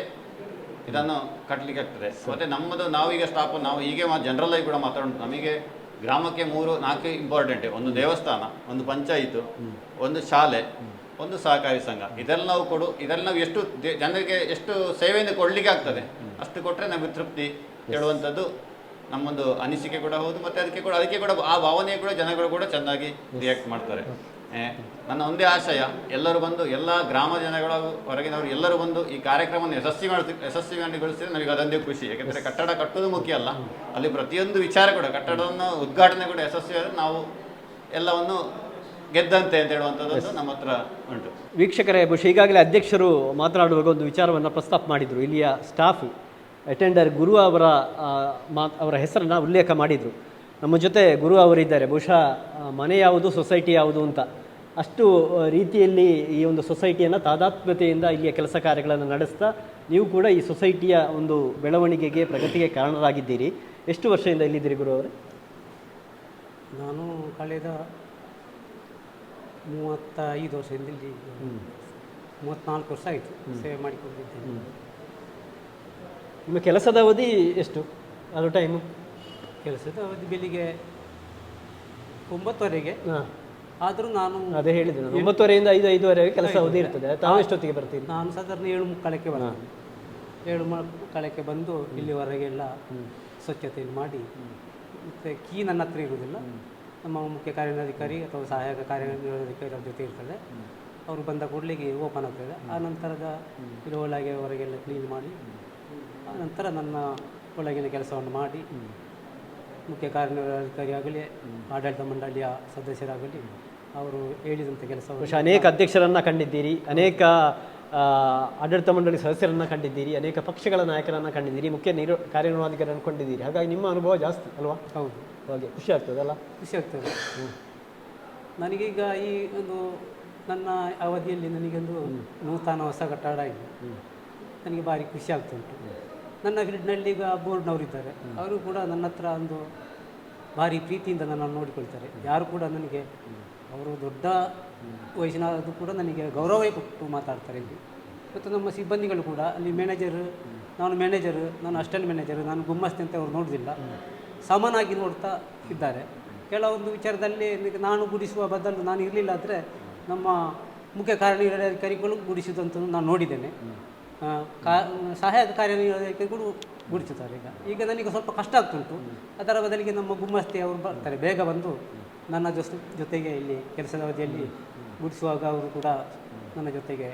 ಇದನ್ನು ಕಟ್ಟಲಿಕ್ಕೆ ಆಗ್ತದೆ. ಮತ್ತು ನಮ್ಮದು ನಾವೀಗ ಸ್ಟಾಫ್ ನಾವು ಹೀಗೆ ಜನರಲ್ ಆಗಿ ಕೂಡ ಮಾತಾಡೋದು. ನಮಗೆ ಗ್ರಾಮಕ್ಕೆ 3-4 ಇಂಪಾರ್ಟೆಂಟ್. ಒಂದು ದೇವಸ್ಥಾನ, ಒಂದು ಪಂಚಾಯಿತು, ಒಂದು ಶಾಲೆ, ಒಂದು ಸಹಕಾರಿ ಸಂಘ. ಇದೆಲ್ಲ ನಾವು ಎಷ್ಟು ಜನರಿಗೆ ಎಷ್ಟು ಸೇವೆಯನ್ನು ಕೊಡಲಿಕ್ಕೆ ಆಗ್ತದೆ ಅಷ್ಟು ಕೊಟ್ಟರೆ ನಮಗೆ ತೃಪ್ತಿ ಹೇಳುವಂಥದ್ದು ನಮ್ಮೊಂದು ಅನಿಸಿಕೆ ಕೂಡ ಹೌದು. ಮತ್ತು ಅದಕ್ಕೆ ಕೂಡ ಆ ಭಾವನೆ ಕೂಡ ಜನಗಳು ಕೂಡ ಚೆನ್ನಾಗಿ ರಿಯಾಕ್ಟ್ ಮಾಡ್ತಾರೆ. ನನ್ನ ಒಂದೇ ಆಶಯ, ಎಲ್ಲರೂ ಬಂದು ಎಲ್ಲ ಗ್ರಾಮ ಜನಗಳ ಹೊರಗಿನವರು ಎಲ್ಲರೂ ಬಂದು ಈ ಕಾರ್ಯಕ್ರಮವನ್ನು ಯಶಸ್ವಿಗೊಳಿಸಿದ್ರೆ ನಮಗೆ ಅದೊಂದೇ ಖುಷಿ. ಯಾಕೆಂದರೆ ಕಟ್ಟಡ ಕಟ್ಟೋದು ಮುಖ್ಯ ಅಲ್ಲ, ಅಲ್ಲಿ ಪ್ರತಿಯೊಂದು ವಿಚಾರ ಕೂಡ ಕಟ್ಟಡವನ್ನು ಉದ್ಘಾಟನೆ ಕೂಡ ಯಶಸ್ವಿಯಾದರೆ ನಾವು ಎಲ್ಲವನ್ನು ಗೆದ್ದಂತೆ ಅಂತ ಹೇಳುವಂಥದ್ದು ನಮ್ಮ ಹತ್ರ ಉಂಟು. ವೀಕ್ಷಕರೇ, ಬಹುಶಃ ಈಗಾಗಲೇ ಅಧ್ಯಕ್ಷರು ಮಾತನಾಡುವಾಗ ಒಂದು ವಿಚಾರವನ್ನು ಪ್ರಸ್ತಾಪ ಮಾಡಿದರು. ಇಲ್ಲಿಯ ಸ್ಟಾಫು ಅಟೆಂಡರ್ ಗುರು ಅವರ ಹೆಸರನ್ನು ಉಲ್ಲೇಖ ಮಾಡಿದರು. ನಮ್ಮ ಜೊತೆ ಗುರು ಅವರಿದ್ದಾರೆ. ಬಹುಶಃ ಮನೆ ಯಾವುದು, ಸೊಸೈಟಿ ಯಾವುದು ಅಂತ ಅಷ್ಟು ರೀತಿಯಲ್ಲಿ ಈ ಒಂದು ಸೊಸೈಟಿಯನ್ನು ತಾದಾತ್ಮ್ಯತೆಯಿಂದ ಇಲ್ಲಿಯ ಕೆಲಸ ಕಾರ್ಯಗಳನ್ನು ನಡೆಸ್ತಾ ನೀವು ಕೂಡ ಈ ಸೊಸೈಟಿಯ ಒಂದು ಬೆಳವಣಿಗೆಗೆ, ಪ್ರಗತಿಗೆ ಕಾರಣರಾಗಿದ್ದೀರಿ. ಎಷ್ಟು ವರ್ಷದಿಂದ ಇಲ್ಲಿದ್ದೀರಿ ಗುರು ಅವರೇ? ನಾನು ಕಳೆದ 35 ವರ್ಷದಿಂದ ಇಲ್ಲಿ 34 ವರ್ಷ ಆಯಿತು ಸೇವೆ ಮಾಡಿಕೊಂಡಿದ್ದೇನೆ. ನಿಮ್ಮ ಕೆಲಸದ ಅವಧಿ ಎಷ್ಟು? ಅದು ಟೈಮು? ಕೆಲಸದ ಅವಧಿ ಬೆಳಿಗ್ಗೆ 9:00ವರೆಗೆ. ಆದರೂ ನಾನು ಅದೇ ಹೇಳಿದೆ, 9:30ಯಿಂದ 5:05ವರೆಗೆ ಕೆಲಸ ಅವಧಿ ಇರ್ತದೆ. ತಾವು ಎಷ್ಟೊತ್ತಿಗೆ ಬರ್ತೀನಿ? ನಾನು ಸಾಧಾರಣ 7:45ಕ್ಕೆ ಬರ್ತೇನೆ. 7:45ಕ್ಕೆ ಬಂದು ಇಲ್ಲಿವರೆಗೆಲ್ಲ ಸ್ವಚ್ಛತೆಯನ್ನು ಮಾಡಿ, ಮತ್ತು ಕೀ ನನ್ನ ಹತ್ರ ಇರುವುದಿಲ್ಲ. ನಮ್ಮ ಮುಖ್ಯ ಕಾರ್ಯನಿರ್ವಹಣಾಧಿಕಾರಿ ಅಥವಾ ಸಹಾಯಕ ಕಾರ್ಯನಿರ್ವಹಣಾಧಿಕಾರಿ ಅವ್ರ ಜೊತೆ ಇರ್ತದೆ. ಅವರು ಬಂದ ಕೂಡಲಿಗೆ ಓಪನ್ ಆಗ್ತದೆ. ಆ ನಂತರದ ಇಲ್ಲಿ ಒಳಗೆ ಹೊರಗೆಲ್ಲ ಕ್ಲೀನ್ ಮಾಡಿ, ಆ ನಂತರ ನನ್ನ ಒಳಗಿನ ಕೆಲಸವನ್ನು ಮಾಡಿ ಮುಖ್ಯ ಕಾರ್ಯನಿರ್ವಹಣಾಧಿಕಾರಿ ಆಗಲಿ, ಆಡಳಿತ ಮಂಡಳಿಯ ಸದಸ್ಯರಾಗಲಿ ಅವರು ಹೇಳಿದಂಥ ಕೆಲಸವನ್ನು. ಅನೇಕ ಅಧ್ಯಕ್ಷರನ್ನು ಕಂಡಿದ್ದೀರಿ, ಅನೇಕ ಆಡಳಿತ ಮಂಡಳಿ ಸದಸ್ಯರನ್ನು ಕಂಡಿದ್ದೀರಿ, ಅನೇಕ ಪಕ್ಷಗಳ ನಾಯಕರನ್ನು ಕಂಡಿದ್ದೀರಿ, ಮುಖ್ಯ ಕಾರ್ಯನಿರ್ವಹಣಾಧಿಕಾರಿಯನ್ನು ಕೊಂಡಿದ್ದೀರಿ. ಹಾಗಾಗಿ ನಿಮ್ಮ ಅನುಭವ ಜಾಸ್ತಿ ಅಲ್ವಾ? ಹೌದು. ಹಾಗೆ ಖುಷಿ ಆಗ್ತದಲ್ಲ? ಖುಷಿ ಆಗ್ತದೆ. ನನಗೀಗ ಈ ಒಂದು ನನ್ನ ಅವಧಿಯಲ್ಲಿ ನನಗೊಂದು ನೂತನ ಹೊಸ ಕಟ್ಟಡ ಇದೆ. ನನಗೆ ಭಾರಿ ಖುಷಿ ಆಗ್ತುಂಟು. ನನ್ನ ಫೀಲ್ಡ್ನಲ್ಲಿ ಈಗ ಬೋರ್ಡ್ನವರಿದ್ದಾರೆ, ಅವರು ಕೂಡ ನನ್ನ ಹತ್ರ ಒಂದು ಭಾರಿ ಪ್ರೀತಿಯಿಂದ ನನ್ನನ್ನು ನೋಡಿಕೊಳ್ತಾರೆ. ಯಾರು ಕೂಡ ನನಗೆ, ಅವರು ದೊಡ್ಡ ವಯಸ್ಸಿನದು ಕೂಡ ನನಗೆ ಗೌರವ ಕೊಟ್ಟು ಮಾತಾಡ್ತಾರೆ ಇಲ್ಲಿ. ಮತ್ತು ನಮ್ಮ ಸಿಬ್ಬಂದಿಗಳು ಕೂಡ ಅಲ್ಲಿ ಮ್ಯಾನೇಜರ್ ನಾನು ಮ್ಯಾನೇಜರು, ನಾನು ಅಸಿಸ್ಟೆಂಟ್ ಮ್ಯಾನೇಜರು, ನಾನು ಗುಮ್ಮಸ್ತಿ ಅಂತ ಅವ್ರು ನೋಡೋದಿಲ್ಲ, ಸಮನಾಗಿ ನೋಡ್ತಾ ಇದ್ದಾರೆ. ಕೆಲವೊಂದು ವಿಚಾರದಲ್ಲಿ ನಾನು ಗುಡಿಸುವ ಬದಲು ನಾನು ಇರಲಿಲ್ಲ ಆದರೆ ನಮ್ಮ ಮುಖ್ಯ ಕಾರ್ಯನಿರ್ವಹಣಾಧಿಕಾರಿಗಳು ಗುಡಿಸುವುದಂತ ನಾನು ನೋಡಿದ್ದೇನೆ. ಸಹಾಯಕ ಕಾರ್ಯನಿರ್ವಹಣಾಧಿಕಾರಿಗಳು ಗುಡಿಸುತ್ತಾರೆ. ಈಗ ನನಗೆ ಸ್ವಲ್ಪ ಕಷ್ಟ ಆಗ್ತುಂಟು. ಅದರ ಬದಲಿಗೆ ನಮ್ಮ ಗುಮ್ಮಸ್ತಿ ಅವರು ಬರ್ತಾರೆ, ಬೇಗ ಬಂದು ನನ್ನ ಜೊತೆಗೆ ಇಲ್ಲಿ ಕೆಲಸದ ಅವಧಿಯಲ್ಲಿ ಗುಡಿಸುವಾಗ ಅವರು ಕೂಡ ನನ್ನ ಜೊತೆಗೆ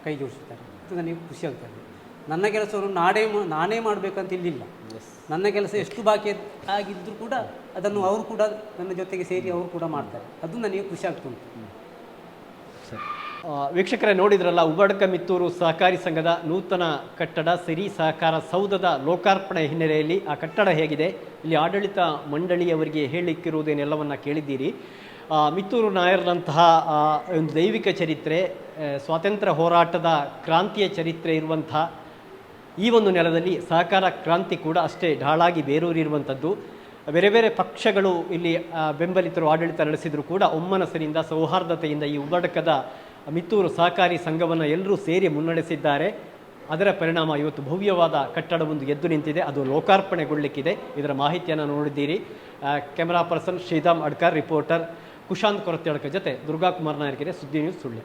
ಕೈ ಜೋಡಿಸುತ್ತಾರೆ. ಇದು ನನಗೆ ಖುಷಿ ಆಗ್ತದೆ. ನನ್ನ ಕೆಲಸವನ್ನು ನಾನೇ ಮಾಡಬೇಕಂತ ಇಲ್ಲಿಲ್ಲ. ನನ್ನ ಕೆಲಸ ಎಷ್ಟು ಬಾಕಿ ಆಗಿದ್ದರೂ ಕೂಡ ಅದನ್ನು ಅವರು ಕೂಡ ನನ್ನ ಜೊತೆಗೆ ಸೇರಿ ಅವರು ಕೂಡ ಮಾಡ್ತಾರೆ. ಅದು ನನಗೆ ಖುಷಿ ಆಗ್ತುಂಟು. ವೀಕ್ಷಕರೇ, ನೋಡಿದ್ರಲ್ಲ, ಉಬಾಡ್ಕ ಮಿತ್ತೂರು ಸಹಕಾರಿ ಸಂಘದ ನೂತನ ಕಟ್ಟಡ ಸಿರಿ ಸಹಕಾರ ಸೌಧದ ಲೋಕಾರ್ಪಣೆ ಹಿನ್ನೆಲೆಯಲ್ಲಿ ಆ ಕಟ್ಟಡ ಹೇಗಿದೆ, ಇಲ್ಲಿ ಆಡಳಿತ ಮಂಡಳಿಯವರಿಗೆ ಹೇಳಲಿಕ್ಕಿರುವುದೇನೆಲ್ಲವನ್ನು ಕೇಳಿದ್ದೀರಿ. ಮಿತ್ತೂರು ನಾಯರ್ನಂತಹ ಒಂದು ದೈವಿಕ ಚರಿತ್ರೆ, ಸ್ವಾತಂತ್ರ್ಯ ಹೋರಾಟದ ಕ್ರಾಂತಿಯ ಚರಿತ್ರೆ ಇರುವಂಥ ಈ ಒಂದು ನೆಲದಲ್ಲಿ ಸಹಕಾರ ಕ್ರಾಂತಿ ಕೂಡ ಅಷ್ಟೇ ಢಾಳಾಗಿ ಬೇರೂರಿರುವಂಥದ್ದು. ಬೇರೆ ಬೇರೆ ಪಕ್ಷಗಳು ಇಲ್ಲಿ ಬೆಂಬಲಿತರು ಆಡಳಿತ ನಡೆಸಿದರೂ ಕೂಡ ಒಮ್ಮನಸ್ಸಿನಿಂದ ಸೌಹಾರ್ದತೆಯಿಂದ ಈ ಉಬಾಡಕದ ಮಿತ್ತೂರು ಸಹಕಾರಿ ಸಂಘವನ್ನು ಎಲ್ಲರೂ ಸೇರಿ ಮುನ್ನಡೆಸಿದ್ದಾರೆ. ಅದರ ಪರಿಣಾಮ ಇವತ್ತು ಭವ್ಯವಾದ ಕಟ್ಟಡವೊಂದು ಎದ್ದು ನಿಂತಿದೆ, ಅದು ಲೋಕಾರ್ಪಣೆಗೊಳ್ಳಲಿಕ್ಕಿದೆ. ಇದರ ಮಾಹಿತಿಯನ್ನು ನೋಡಿದ್ದೀರಿ. Camera person ಶ್ರೀಧಾಮ್ Adkar, reporter Kushanth ಕೊರತ್ಯಾಳ್ಕ ಜೊತೆ ದುರ್ಗಾಕುಮಾರ್ ನಾಯರ್ಗೆರೆ, ಸುದ್ದಿ ನ್ಯೂಸ್, ಸುಳ್ಯ.